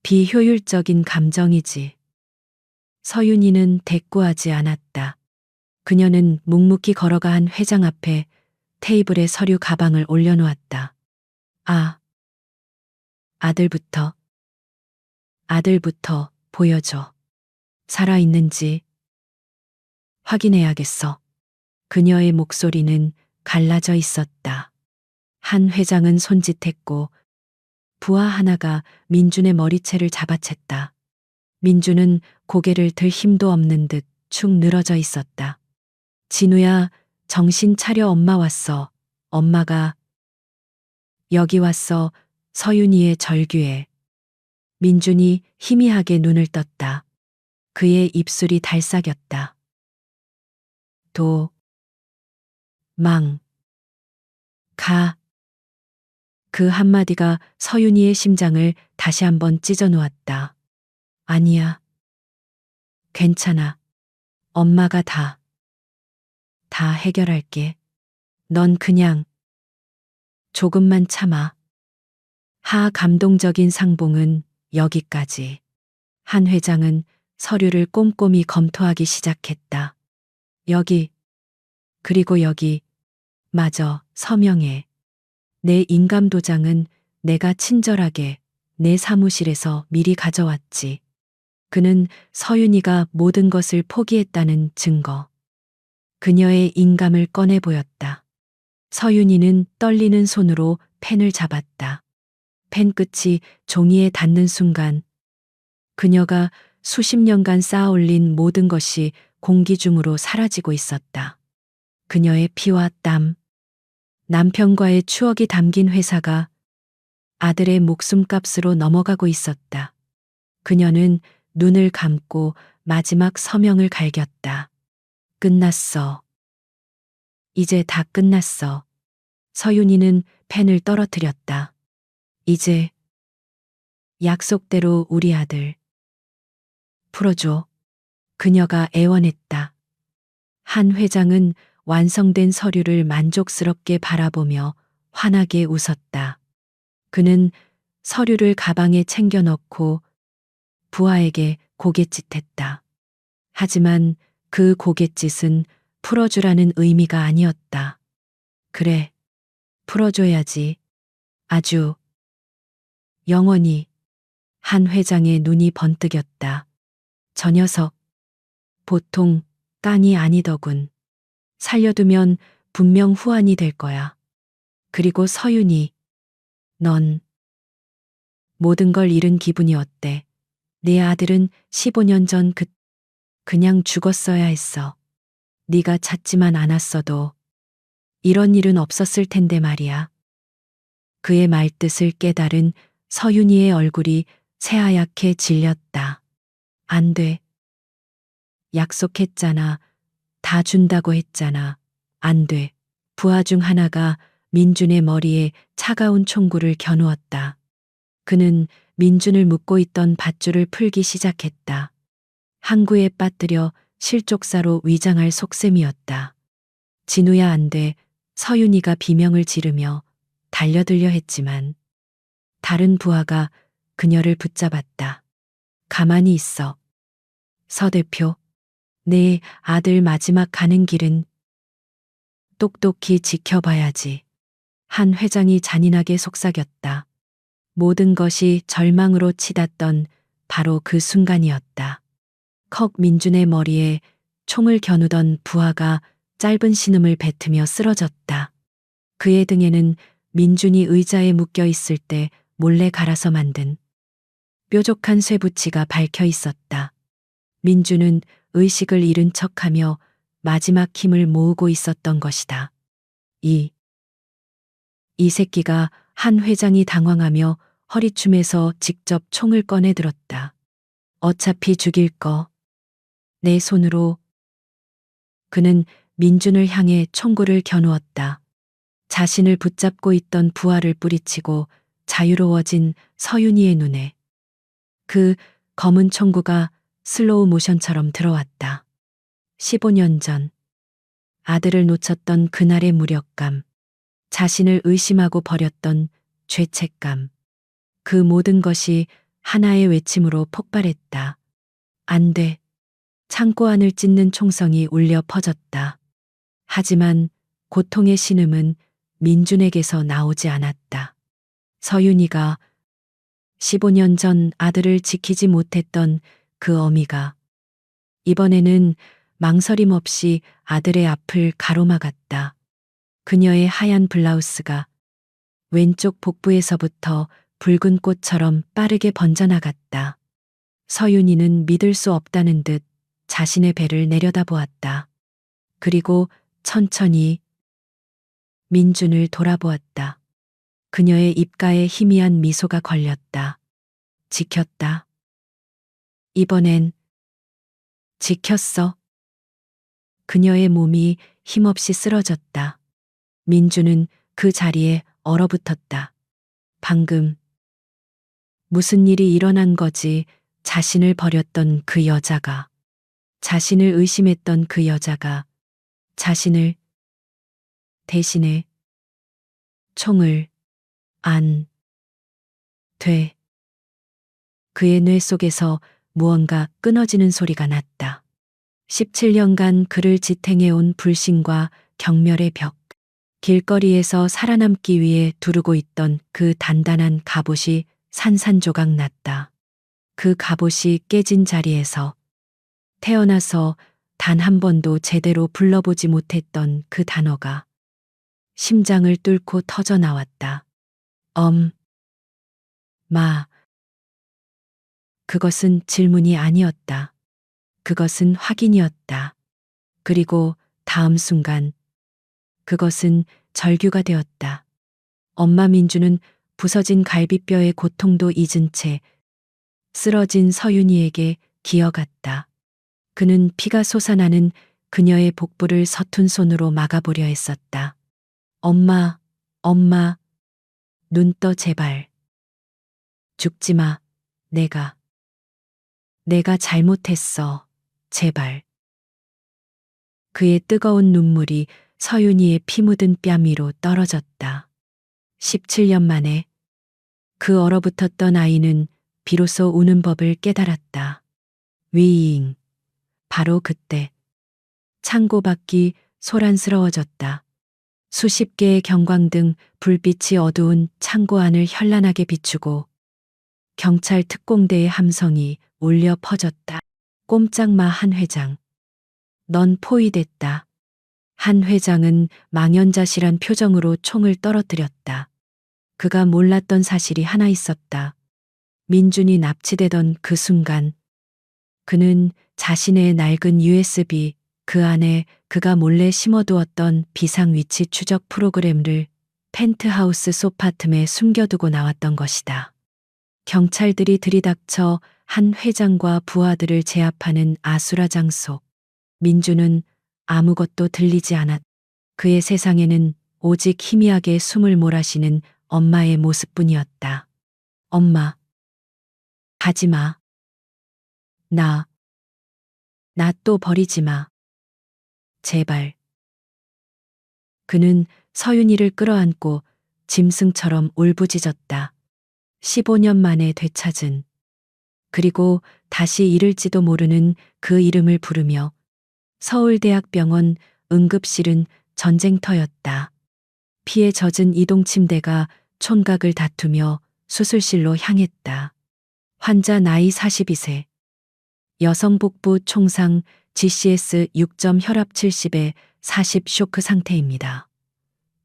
비효율적인 감정이지. 서윤이는 대꾸하지 않았다. 그녀는 묵묵히 걸어가 한 회장 앞에 테이블에 서류 가방을 올려놓았다. 아, 아들부터 보여줘. 살아있는지 확인해야겠어. 그녀의 목소리는 갈라져 있었다. 한 회장은 손짓했고 부하 하나가 민준의 머리채를 잡아챘다. 민준은 고개를 들 힘도 없는 듯 축 늘어져 있었다. 진우야, 정신 차려. 엄마 왔어. 엄마가 여기 왔어. 서윤이의 절규에. 민준이 희미하게 눈을 떴다. 그의 입술이 달싹였다. 가. 그 한마디가 서윤이의 심장을 다시 한번 찢어 놓았다. 아니야. 괜찮아. 엄마가 다 해결할게. 넌 그냥 조금만 참아. 감동적인 상봉은 여기까지. 한 회장은 서류를 꼼꼼히 검토하기 시작했다. 여기, 그리고 여기, 마저 서명해. 내 인감도장은 내가 친절하게 내 사무실에서 미리 가져왔지. 그는 서윤이가 모든 것을 포기했다는 증거. 그녀의 인감을 꺼내 보였다. 서윤이는 떨리는 손으로 펜을 잡았다. 펜 끝이 종이에 닿는 순간 그녀가 수십 년간 쌓아올린 모든 것이 공기 중으로 사라지고 있었다. 그녀의 피와 땀, 남편과의 추억이 담긴 회사가 아들의 목숨값으로 넘어가고 있었다. 그녀는 눈을 감고 마지막 서명을 갈겼다. 끝났어. 이제 다 끝났어. 서윤이는 펜을 떨어뜨렸다. 이제 약속대로 우리 아들 풀어줘. 그녀가 애원했다. 한 회장은 완성된 서류를 만족스럽게 바라보며 환하게 웃었다. 그는 서류를 가방에 챙겨 넣고 부하에게 고갯짓했다. 하지만 그 고갯짓은 풀어주라는 의미가 아니었다. 그래, 풀어줘야지. 아주 영원히. 한 회장의 눈이 번뜩였다. 저 녀석, 보통 깡이 아니더군. 살려두면 분명 후환이 될 거야. 그리고 서윤이, 넌 모든 걸 잃은 기분이 어때? 내 아들은 15년 전 그냥 죽었어야 했어. 네가 찾지만 않았어도 이런 일은 없었을 텐데 말이야. 그의 말뜻을 깨달은 서윤이의 얼굴이 새하얗게 질렸다. 안 돼. 약속했잖아. 다 준다고 했잖아. 안 돼. 부하 중 하나가 민준의 머리에 차가운 총구를 겨누었다. 그는 민준을 묶고 있던 밧줄을 풀기 시작했다. 항구에 빠뜨려 실족사로 위장할 속셈이었다. 진우야 안 돼. 서윤이가 비명을 지르며 달려들려 했지만 다른 부하가 그녀를 붙잡았다. 가만히 있어. 서 대표. 내 아들 마지막 가는 길은 똑똑히 지켜봐야지. 한 회장이 잔인하게 속삭였다. 모든 것이 절망으로 치닫던 바로 그 순간이었다. 컥 민준의 머리에 총을 겨누던 부하가 짧은 신음을 뱉으며 쓰러졌다. 그의 등에는 민준이 의자에 묶여 있을 때 몰래 갈아서 만든 뾰족한 쇠붙이가 박혀 있었다. 민준은 의식을 잃은 척하며 마지막 힘을 모으고 있었던 것이다. 이 새끼가 한 회장이 당황하며 허리춤에서 직접 총을 꺼내 들었다. 어차피 죽일 거. 내 손으로. 그는 민준을 향해 총구를 겨누었다. 자신을 붙잡고 있던 부하를 뿌리치고 자유로워진 서윤이의 눈에 그 검은 총구가 슬로우 모션처럼 들어왔다. 15년 전 아들을 놓쳤던 그날의 무력감, 자신을 의심하고 버렸던 죄책감, 그 모든 것이 하나의 외침으로 폭발했다. 안 돼. 창고 안을 찢는 총성이 울려 퍼졌다. 하지만 고통의 신음은 민준에게서 나오지 않았다. 서윤이가 15년 전 아들을 지키지 못했던 그 어미가 이번에는 망설임 없이 아들의 앞을 가로막았다. 그녀의 하얀 블라우스가 왼쪽 복부에서부터 붉은 꽃처럼 빠르게 번져나갔다. 서윤이는 믿을 수 없다는 듯 자신의 배를 내려다보았다. 그리고 천천히 민준을 돌아보았다. 그녀의 입가에 희미한 미소가 걸렸다. 지켰다. 이번엔 지켰어. 그녀의 몸이 힘없이 쓰러졌다. 민준은 그 자리에 얼어붙었다. 방금 무슨 일이 일어난 거지? 자신을 버렸던 그 여자가, 자신을 의심했던 그 여자가 자신을 대신에 총을 안 돼. 그의 뇌 속에서 무언가 끊어지는 소리가 났다. 17년간 그를 지탱해온 불신과 경멸의 벽, 길거리에서 살아남기 위해 두르고 있던 그 단단한 갑옷이 산산조각 났다. 그 갑옷이 깨진 자리에서 태어나서 단 한 번도 제대로 불러보지 못했던 그 단어가 심장을 뚫고 터져 나왔다. 마. 그것은 질문이 아니었다. 그것은 확인이었다. 그리고 다음 순간 그것은 절규가 되었다. 엄마 민주는 부서진 갈비뼈의 고통도 잊은 채 쓰러진 서윤이에게 기어갔다. 그는 피가 솟아나는 그녀의 복부를 서툰 손으로 막아보려 했었다. 엄마, 엄마, 눈 떠 제발. 죽지 마. 내가 잘못했어. 제발. 그의 뜨거운 눈물이 서윤이의 피 묻은 뺨 위로 떨어졌다. 17년 만에 그 얼어붙었던 아이는 비로소 우는 법을 깨달았다. 위잉. 바로 그때 창고 밖이 소란스러워졌다. 수십 개의 경광등 불빛이 어두운 창고 안을 현란하게 비추고 경찰 특공대의 함성이 울려 퍼졌다. 꼼짝마 한 회장. 넌 포위됐다. 한 회장은 망연자실한 표정으로 총을 떨어뜨렸다. 그가 몰랐던 사실이 하나 있었다. 민준이 납치되던 그 순간 그는 자신의 낡은 USB, 그 안에 그가 몰래 심어두었던 비상위치 추적 프로그램을 펜트하우스 소파 틈에 숨겨두고 나왔던 것이다. 경찰들이 들이닥쳐 한 회장과 부하들을 제압하는 아수라장 속 민주는 아무것도 들리지 않았다. 그의 세상에는 오직 희미하게 숨을 몰아쉬는 엄마의 모습뿐이었다. 엄마, 가지 마. 나 또 버리지 마. 제발. 그는 서윤이를 끌어안고 짐승처럼 울부짖었다. 15년 만에 되찾은, 그리고 다시 잃을지도 모르는 그 이름을 부르며 서울대학병원 응급실은 전쟁터였다. 피에 젖은 이동 침대가 촌각을 다투며 수술실로 향했다. 환자 나이 42세. 여성 복부 총상 GCS 6점 혈압 70에 40 쇼크 상태입니다.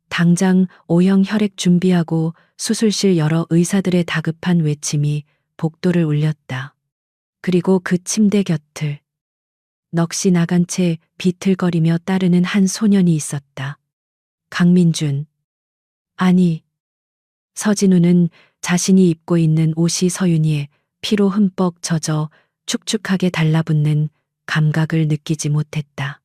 당장 O형 혈액 준비하고. 수술실 여러 의사들의 다급한 외침이 복도를 울렸다. 그리고 그 침대 곁을 넋이 나간 채 비틀거리며 따르는 한 소년이 있었다. 강민준. 아니. 서진우는 자신이 입고 있는 옷이 서윤이의 피로 흠뻑 젖어 축축하게 달라붙는 감각을 느끼지 못했다.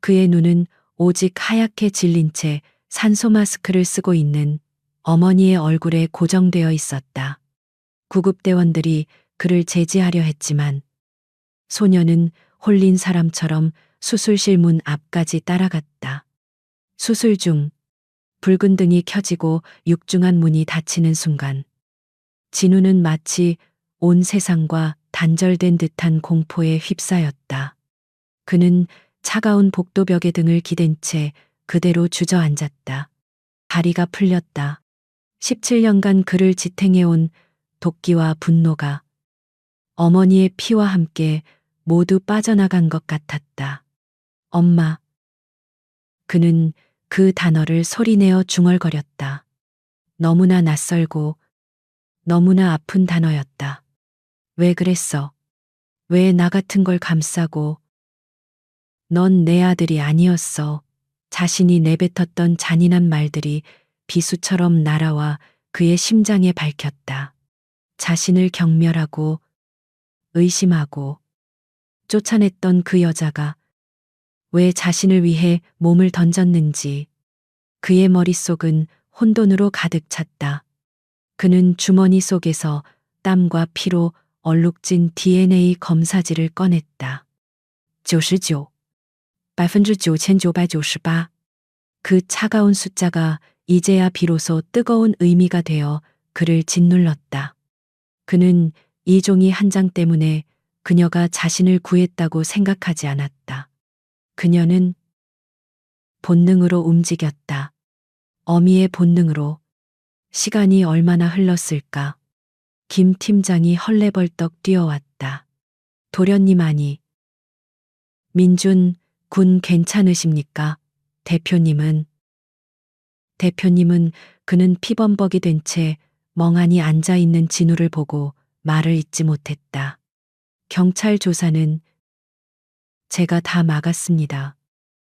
그의 눈은 오직 하얗게 질린 채 산소 마스크를 쓰고 있는 어머니의 얼굴에 고정되어 있었다. 구급대원들이 그를 제지하려 했지만 소녀는 홀린 사람처럼 수술실 문 앞까지 따라갔다. 수술 중 붉은 등이 켜지고 육중한 문이 닫히는 순간 진우는 마치 온 세상과 단절된 듯한 공포에 휩싸였다. 그는 차가운 복도벽에 등을 기댄 채 그대로 주저앉았다. 다리가 풀렸다. 17년간 그를 지탱해온 도끼와 분노가 어머니의 피와 함께 모두 빠져나간 것 같았다. 엄마. 그는 그 단어를 소리내어 중얼거렸다. 너무나 낯설고 너무나 아픈 단어였다. 왜 그랬어? 왜 나 같은 걸 감싸고? 넌 내 아들이 아니었어. 자신이 내뱉었던 잔인한 말들이 비수처럼 날아와 그의 심장에 밝혔다. 자신을 경멸하고 의심하고 쫓아냈던 그 여자가 왜 자신을 위해 몸을 던졌는지. 그의 머릿속은 혼돈으로 가득 찼다. 그는 주머니 속에서 땀과 피로 얼룩진 DNA 검사지를 꺼냈다. 99, 99,998. 그 차가운 숫자가 이제야 비로소 뜨거운 의미가 되어 그를 짓눌렀다. 그는 이 종이 한 장 때문에 그녀가 자신을 구했다고 생각하지 않았다. 그녀는 본능으로 움직였다. 어미의 본능으로. 시간이 얼마나 흘렀을까. 김 팀장이 헐레벌떡 뛰어왔다. 도련님 아니. 민준 군 괜찮으십니까? 대표님은. 그는 피범벅이 된 채 멍하니 앉아있는 진우를 보고 말을 잇지 못했다. 경찰 조사는 제가 다 막았습니다.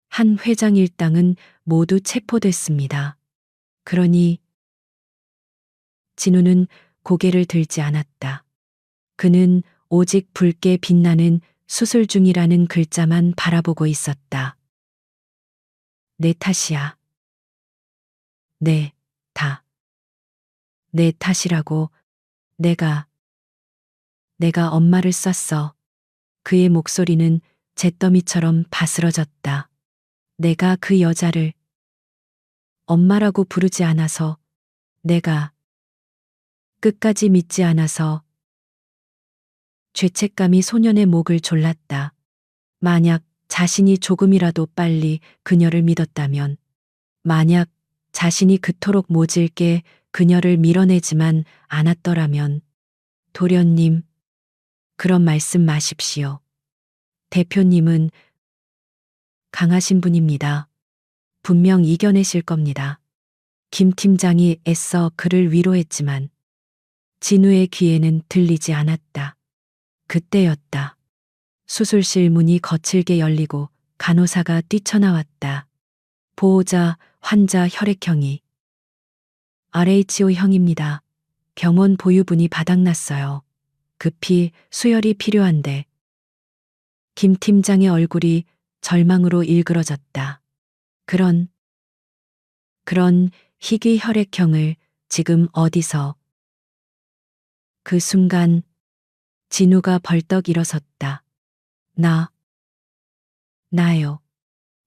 한 회장 일당은 모두 체포됐습니다. 그러니 진우는 고개를 들지 않았다. 그는 오직 붉게 빛나는 수술 중이라는 글자만 바라보고 있었다. 내 탓이야. 네, 다. 내 탓이라고. 내가 엄마를 쐈어. 그의 목소리는 잿더미처럼 바스러졌다. 내가 그 여자를 엄마라고 부르지 않아서, 내가 끝까지 믿지 않아서. 죄책감이 소년의 목을 졸랐다. 만약 자신이 조금이라도 빨리 그녀를 믿었다면, 만약 자신이 그토록 모질게 그녀를 밀어내지만 않았더라면. 도련님, 그런 말씀 마십시오. 대표님은 강하신 분입니다. 분명 이겨내실 겁니다. 김 팀장이 애써 그를 위로했지만 진우의 귀에는 들리지 않았다. 그때였다. 수술실 문이 거칠게 열리고 간호사가 뛰쳐나왔다. 보호자, 환자 혈액형이 RHO형입니다. 병원 보유분이 바닥났어요. 급히 수혈이 필요한데. 김 팀장의 얼굴이 절망으로 일그러졌다. 그런 희귀 혈액형을 지금 어디서? 그 순간 진우가 벌떡 일어섰다. 나요.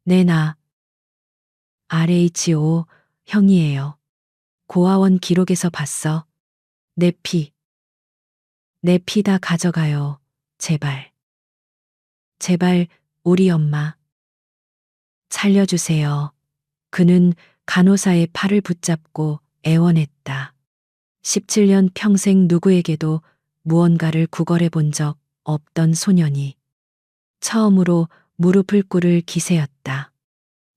네, RH5 형이에요. 고아원 기록에서 봤어. 내 피 다 가져가요. 제발. 제발, 우리 엄마. 살려주세요. 그는 간호사의 팔을 붙잡고 애원했다. 17년 평생 누구에게도 무언가를 구걸해 본 적 없던 소년이 처음으로 무릎을 꿇을 기세였다.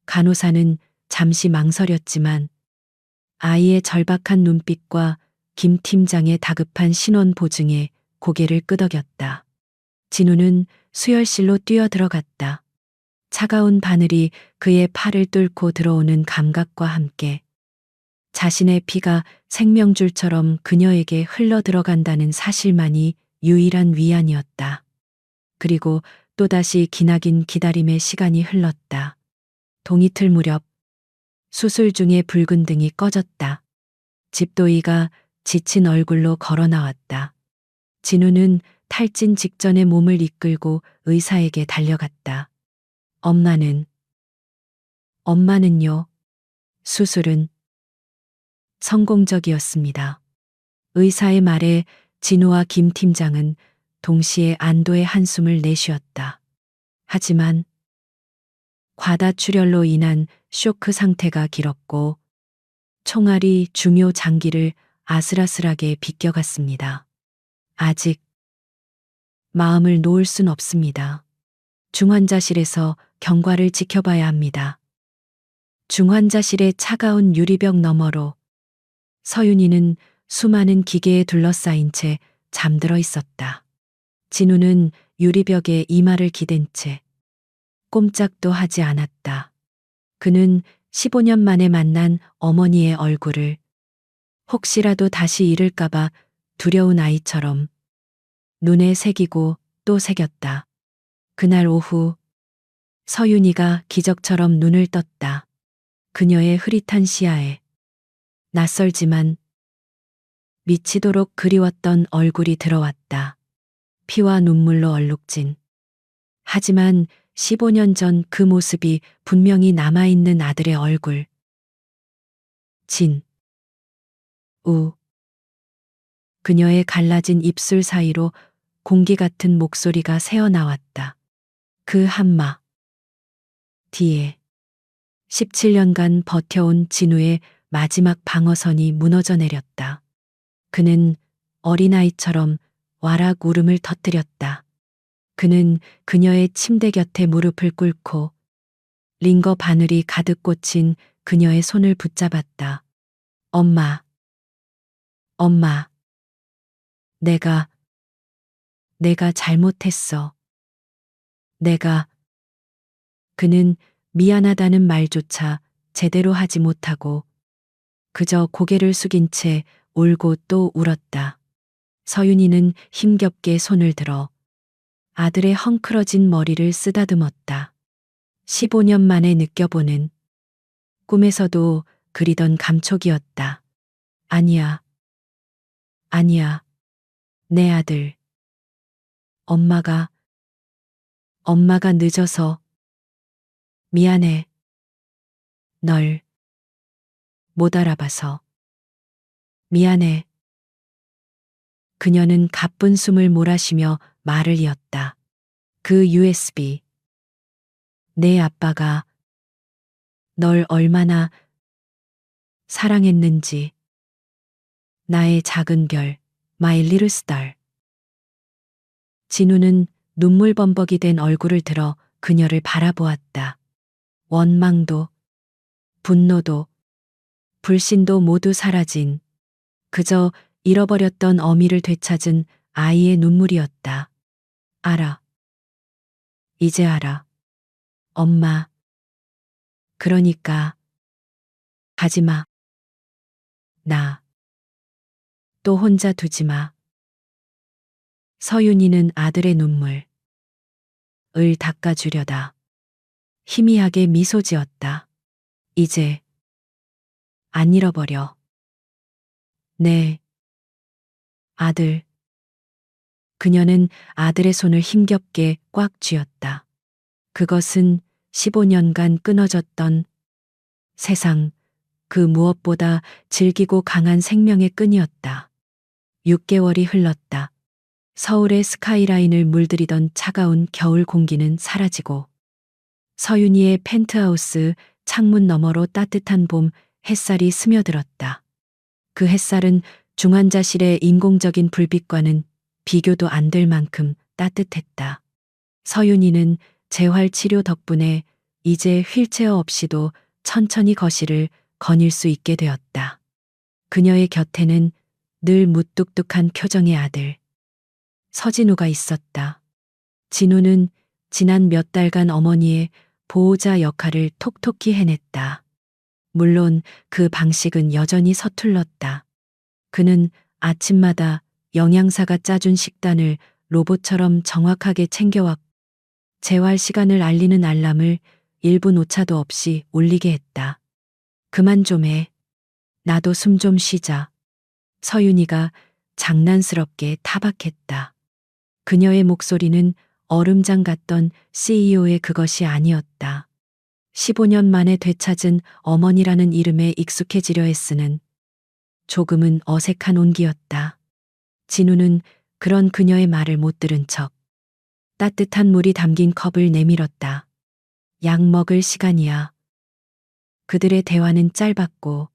간호사는 잠시 망설였지만 아이의 절박한 눈빛과 김 팀장의 다급한 신원 보증에 고개를 끄덕였다. 진우는 수혈실로 뛰어들어갔다. 차가운 바늘이 그의 팔을 뚫고 들어오는 감각과 함께 자신의 피가 생명줄처럼 그녀에게 흘러 들어간다는 사실만이 유일한 위안이었다. 그리고 또다시 기나긴 기다림의 시간이 흘렀다. 동이틀 무렵 수술 중에 붉은 등이 꺼졌다. 집도이가 지친 얼굴로 걸어 나왔다. 진우는 탈진 직전에 몸을 이끌고 의사에게 달려갔다. 엄마는요? 수술은 성공적이었습니다. 의사의 말에 진우와 김 팀장은 동시에 안도의 한숨을 내쉬었다. 하지만 과다출혈로 인한 쇼크 상태가 길었고 총알이 중요 장기를 아슬아슬하게 비껴갔습니다. 아직 마음을 놓을 순 없습니다. 중환자실에서 경과를 지켜봐야 합니다. 중환자실의 차가운 유리벽 너머로 서윤이는 수많은 기계에 둘러싸인 채 잠들어 있었다. 진우는 유리벽에 이마를 기댄 채 꼼짝도 하지 않았다. 그는 15년 만에 만난 어머니의 얼굴을 혹시라도 다시 잃을까봐 두려운 아이처럼 눈에 새기고 또 새겼다. 그날 오후 서윤이가 기적처럼 눈을 떴다. 그녀의 흐릿한 시야에 낯설지만 미치도록 그리웠던 얼굴이 들어왔다. 피와 눈물로 얼룩진. 하지만 15년 전 그 모습이 분명히 남아있는 아들의 얼굴. 그녀의 갈라진 입술 사이로 공기 같은 목소리가 새어나왔다. 그 한마 뒤에 17년간 버텨온 진우의 마지막 방어선이 무너져 내렸다. 그는 어린아이처럼 와락 울음을 터뜨렸다. 그는 그녀의 침대 곁에 무릎을 꿇고 링거 바늘이 가득 꽂힌 그녀의 손을 붙잡았다. 엄마. 내가 잘못했어. 그는 미안하다는 말조차 제대로 하지 못하고 그저 고개를 숙인 채 울고 또 울었다. 서윤이는 힘겹게 손을 들어 아들의 헝클어진 머리를 쓰다듬었다. 15년 만에 느껴보는 꿈에서도 그리던 감촉이었다. 아니야, 내 아들. 엄마가 늦어서 미안해. 널 못 알아봐서 미안해. 그녀는 가쁜 숨을 몰아쉬며 말을 이었다. 그 USB. 내 아빠가 널 얼마나 사랑했는지. 나의 작은 별, my little star. 진우는 눈물범벅이 된 얼굴을 들어 그녀를 바라보았다. 원망도, 분노도, 불신도 모두 사라진 그저 잃어버렸던 어미를 되찾은 아이의 눈물이었다. 알아. 이제 알아. 엄마. 그러니까 가지 마. 나 또 혼자 두지 마. 서윤이는 아들의 눈물을 닦아주려다 희미하게 미소 지었다. 이제 안 잃어버려. 네, 아들. 그녀는 아들의 손을 힘겹게 꽉 쥐었다. 그것은 15년간 끊어졌던 세상 그 무엇보다 질기고 강한 생명의 끈이었다. 6개월이 흘렀다. 서울의 스카이라인을 물들이던 차가운 겨울 공기는 사라지고 서윤이의 펜트하우스 창문 너머로 따뜻한 봄 햇살이 스며들었다. 그 햇살은 중환자실의 인공적인 불빛과는 비교도 안 될 만큼 따뜻했다. 서윤이는 재활 치료 덕분에 이제 휠체어 없이도 천천히 거실을 거닐 수 있게 되었다. 그녀의 곁에는 늘 무뚝뚝한 표정의 아들 서진우가 있었다. 진우는 지난 몇 달간 어머니의 보호자 역할을 톡톡히 해냈다. 물론 그 방식은 여전히 서툴렀다. 그는 아침마다 영양사가 짜준 식단을 로봇처럼 정확하게 챙겨왔고 재활 시간을 알리는 알람을 1분 오차도 없이 울리게 했다. 그만 좀 해. 나도 숨 좀 쉬자. 서윤이가 장난스럽게 타박했다. 그녀의 목소리는 얼음장 같던 CEO의 그것이 아니었다. 15년 만에 되찾은 어머니라는 이름에 익숙해지려 애쓰는 조금은 어색한 온기였다. 진우는 그런 그녀의 말을 못 들은 척 따뜻한 물이 담긴 컵을 내밀었다. 약 먹을 시간이야. 그들의 대화는 짧았고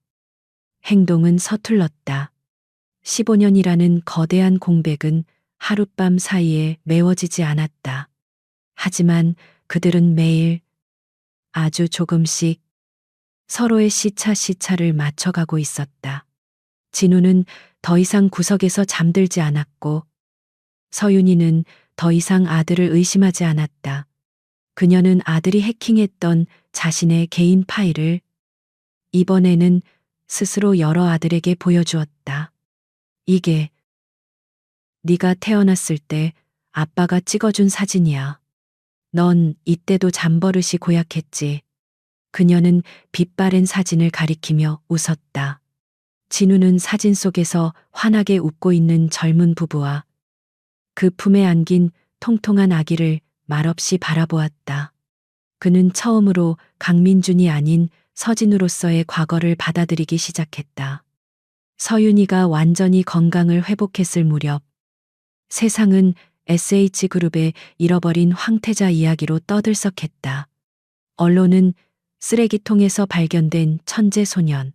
행동은 서툴렀다. 15년이라는 거대한 공백은 하룻밤 사이에 메워지지 않았다. 하지만 그들은 매일 아주 조금씩 서로의 시차를 맞춰가고 있었다. 진우는 더 이상 구석에서 잠들지 않았고 서윤이는 더 이상 아들을 의심하지 않았다. 그녀는 아들이 해킹했던 자신의 개인 파일을 이번에는 스스로 여러 아들에게 보여주었다. 이게 네가 태어났을 때 아빠가 찍어준 사진이야. 넌 이때도 잠버릇이 고약했지. 그녀는 빛바랜 사진을 가리키며 웃었다. 진우는 사진 속에서 환하게 웃고 있는 젊은 부부와 그 품에 안긴 통통한 아기를 말없이 바라보았다. 그는 처음으로 강민준이 아닌 서진우로서의 과거를 받아들이기 시작했다. 서윤이가 완전히 건강을 회복했을 무렵 세상은 SH그룹의 잃어버린 황태자 이야기로 떠들썩했다. 언론은 쓰레기통에서 발견된 천재 소년,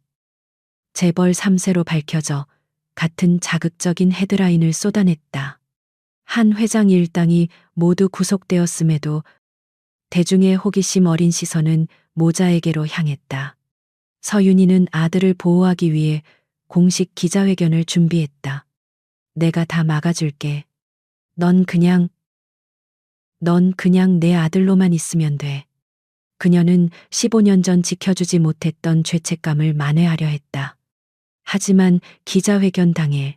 재벌 3세로 밝혀져 같은 자극적인 헤드라인을 쏟아냈다. 한 회장 일당이 모두 구속되었음에도 대중의 호기심 어린 시선은 모자에게로 향했다. 서윤이는 아들을 보호하기 위해 공식 기자회견을 준비했다. 내가 다 막아줄게. 넌 그냥 내 아들로만 있으면 돼. 그녀는 15년 전 지켜주지 못했던 죄책감을 만회하려 했다. 하지만 기자회견 당일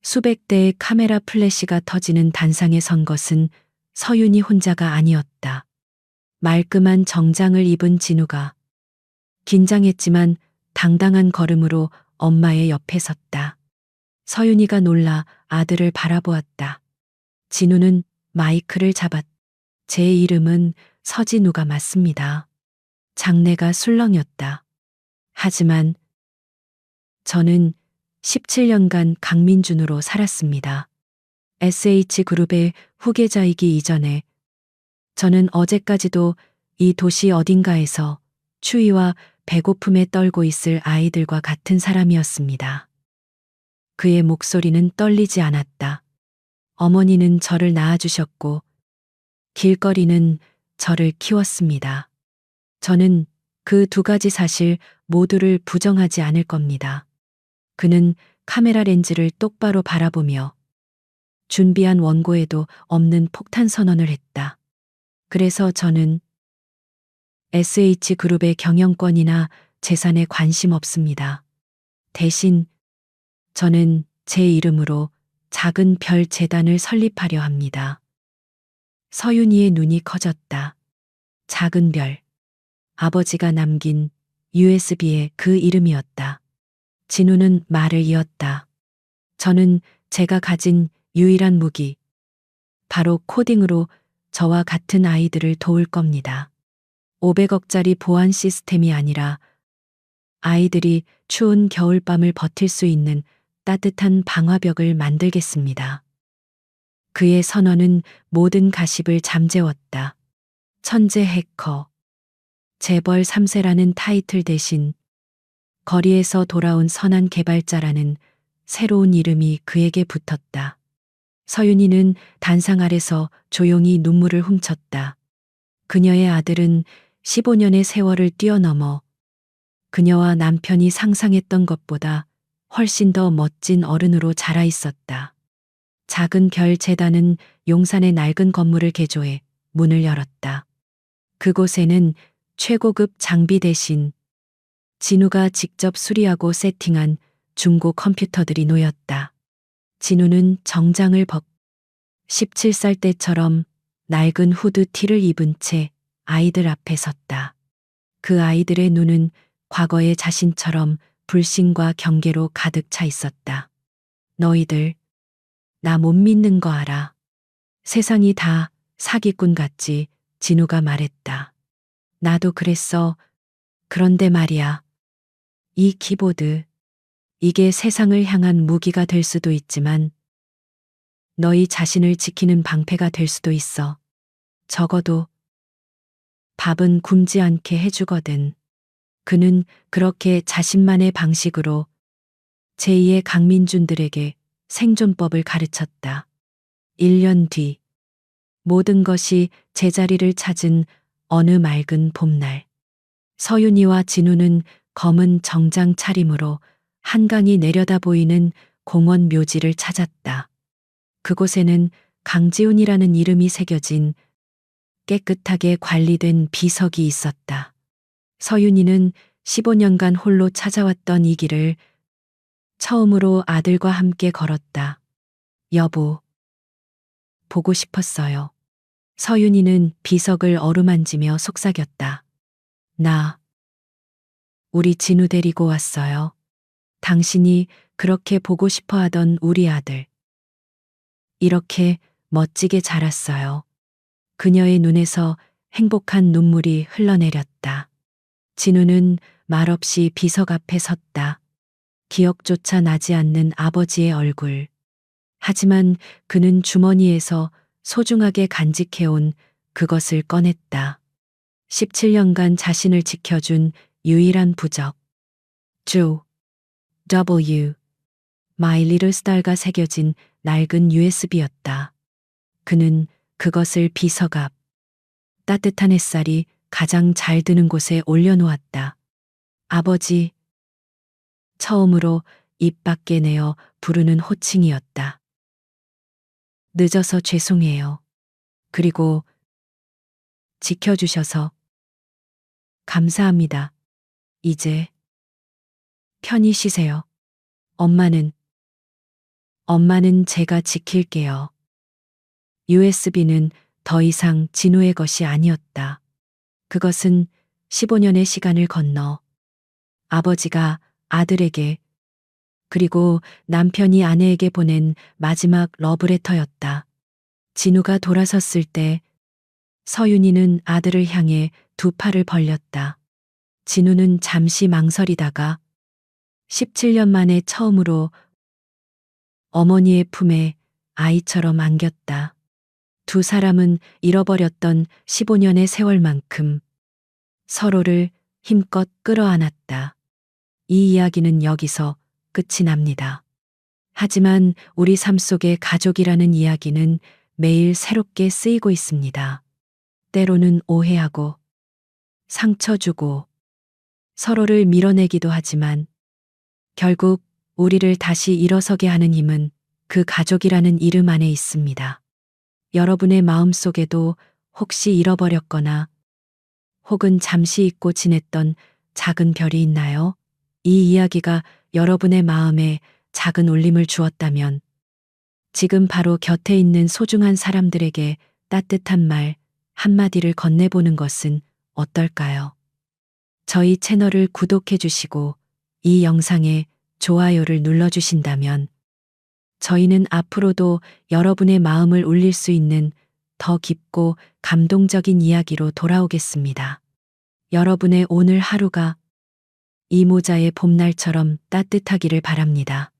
수백 대의 카메라 플래시가 터지는 단상에 선 것은 서윤이 혼자가 아니었다. 말끔한 정장을 입은 진우가 긴장했지만 당당한 걸음으로 엄마의 옆에 섰다. 서윤이가 놀라 아들을 바라보았다. 진우는 마이크를 잡았다. 제 이름은 서진우가 맞습니다. 장래가 술렁였다. 하지만 저는 17년간 강민준으로 살았습니다. SH그룹의 후계자이기 이전에 저는 어제까지도 이 도시 어딘가에서 추위와 배고픔에 떨고 있을 아이들과 같은 사람이었습니다. 그의 목소리는 떨리지 않았다. 어머니는 저를 낳아주셨고 길거리는 저를 키웠습니다. 저는 그 두 가지 사실 모두를 부정하지 않을 겁니다. 그는 카메라 렌즈를 똑바로 바라보며 준비한 원고에도 없는 폭탄 선언을 했다. 그래서 저는 SH그룹의 경영권이나 재산에 관심 없습니다. 대신 저는 제 이름으로 작은 별 재단을 설립하려 합니다. 서윤이의 눈이 커졌다. 작은 별. 아버지가 남긴 USB의 그 이름이었다. 진우는 말을 이었다. 저는 제가 가진 유일한 무기, 바로 코딩으로 저와 같은 아이들을 도울 겁니다. 500억짜리 보안 시스템이 아니라 아이들이 추운 겨울밤을 버틸 수 있는 따뜻한 방화벽을 만들겠습니다. 그의 선언은 모든 가십을 잠재웠다. 천재 해커, 재벌 3세라는 타이틀 대신 거리에서 돌아온 선한 개발자라는 새로운 이름이 그에게 붙었다. 서윤이는 단상 아래서 조용히 눈물을 훔쳤다. 그녀의 아들은 15년의 세월을 뛰어넘어 그녀와 남편이 상상했던 것보다 훨씬 더 멋진 어른으로 자라 있었다. 작은 별 재단은 용산의 낡은 건물을 개조해 문을 열었다. 그곳에는 최고급 장비 대신 진우가 직접 수리하고 세팅한 중고 컴퓨터들이 놓였다. 진우는 정장을 벗고 17살 때처럼 낡은 후드티를 입은 채 아이들 앞에 섰다. 그 아이들의 눈은 과거의 자신처럼 불신과 경계로 가득 차 있었다. 너희들, 나 못 믿는 거 알아. 세상이 다 사기꾼 같지, 진우가 말했다. 나도 그랬어. 그런데 말이야. 이 키보드, 이게 세상을 향한 무기가 될 수도 있지만 너희 자신을 지키는 방패가 될 수도 있어. 적어도 밥은 굶지 않게 해주거든. 그는 그렇게 자신만의 방식으로 제2의 강민준들에게 생존법을 가르쳤다. 1년 뒤 모든 것이 제자리를 찾은 어느 맑은 봄날, 서윤이와 진우는 검은 정장 차림으로 한강이 내려다 보이는 공원 묘지를 찾았다. 그곳에는 강지훈이라는 이름이 새겨진 깨끗하게 관리된 비석이 있었다. 서윤이는 15년간 홀로 찾아왔던 이 길을 처음으로 아들과 함께 걸었다. 여보, 보고 싶었어요. 서윤이는 비석을 어루만지며 속삭였다. 우리 진우 데리고 왔어요. 당신이 그렇게 보고 싶어 하던 우리 아들. 이렇게 멋지게 자랐어요. 그녀의 눈에서 행복한 눈물이 흘러내렸다. 진우는 말없이 비석 앞에 섰다. 기억조차 나지 않는 아버지의 얼굴. 하지만 그는 주머니에서 소중하게 간직해온 그것을 꺼냈다. 17년간 자신을 지켜준 유일한 부적. 조, W, My Little Star가 새겨진 낡은 USB였다. 그는 그것을 비석 앞, 따뜻한 햇살이 가장 잘 드는 곳에 올려놓았다. 아버지, 처음으로 입 밖에 내어 부르는 호칭이었다. 늦어서 죄송해요. 그리고 지켜주셔서 감사합니다. 이제 편히 쉬세요. 엄마는 제가 지킬게요. USB는 더 이상 진우의 것이 아니었다. 그것은 15년의 시간을 건너 아버지가 아들에게 그리고 남편이 아내에게 보낸 마지막 러브레터였다. 진우가 돌아섰을 때 서윤이는 아들을 향해 두 팔을 벌렸다. 진우는 잠시 망설이다가 17년 만에 처음으로 어머니의 품에 아이처럼 안겼다. 두 사람은 잃어버렸던 15년의 세월만큼 서로를 힘껏 끌어안았다. 이 이야기는 여기서 끝이 납니다. 하지만 우리 삶 속의 가족이라는 이야기는 매일 새롭게 쓰이고 있습니다. 때로는 오해하고 상처 주고 서로를 밀어내기도 하지만 결국 우리를 다시 일어서게 하는 힘은 그 가족이라는 이름 안에 있습니다. 여러분의 마음 속에도 혹시 잃어버렸거나 혹은 잠시 잊고 지냈던 작은 별이 있나요? 이 이야기가 여러분의 마음에 작은 울림을 주었다면 지금 바로 곁에 있는 소중한 사람들에게 따뜻한 말 한마디를 건네보는 것은 어떨까요? 저희 채널을 구독해 주시고 이 영상에 좋아요를 눌러주신다면 저희는 앞으로도 여러분의 마음을 울릴 수 있는 더 깊고 감동적인 이야기로 돌아오겠습니다. 여러분의 오늘 하루가 이모자의 봄날처럼 따뜻하기를 바랍니다.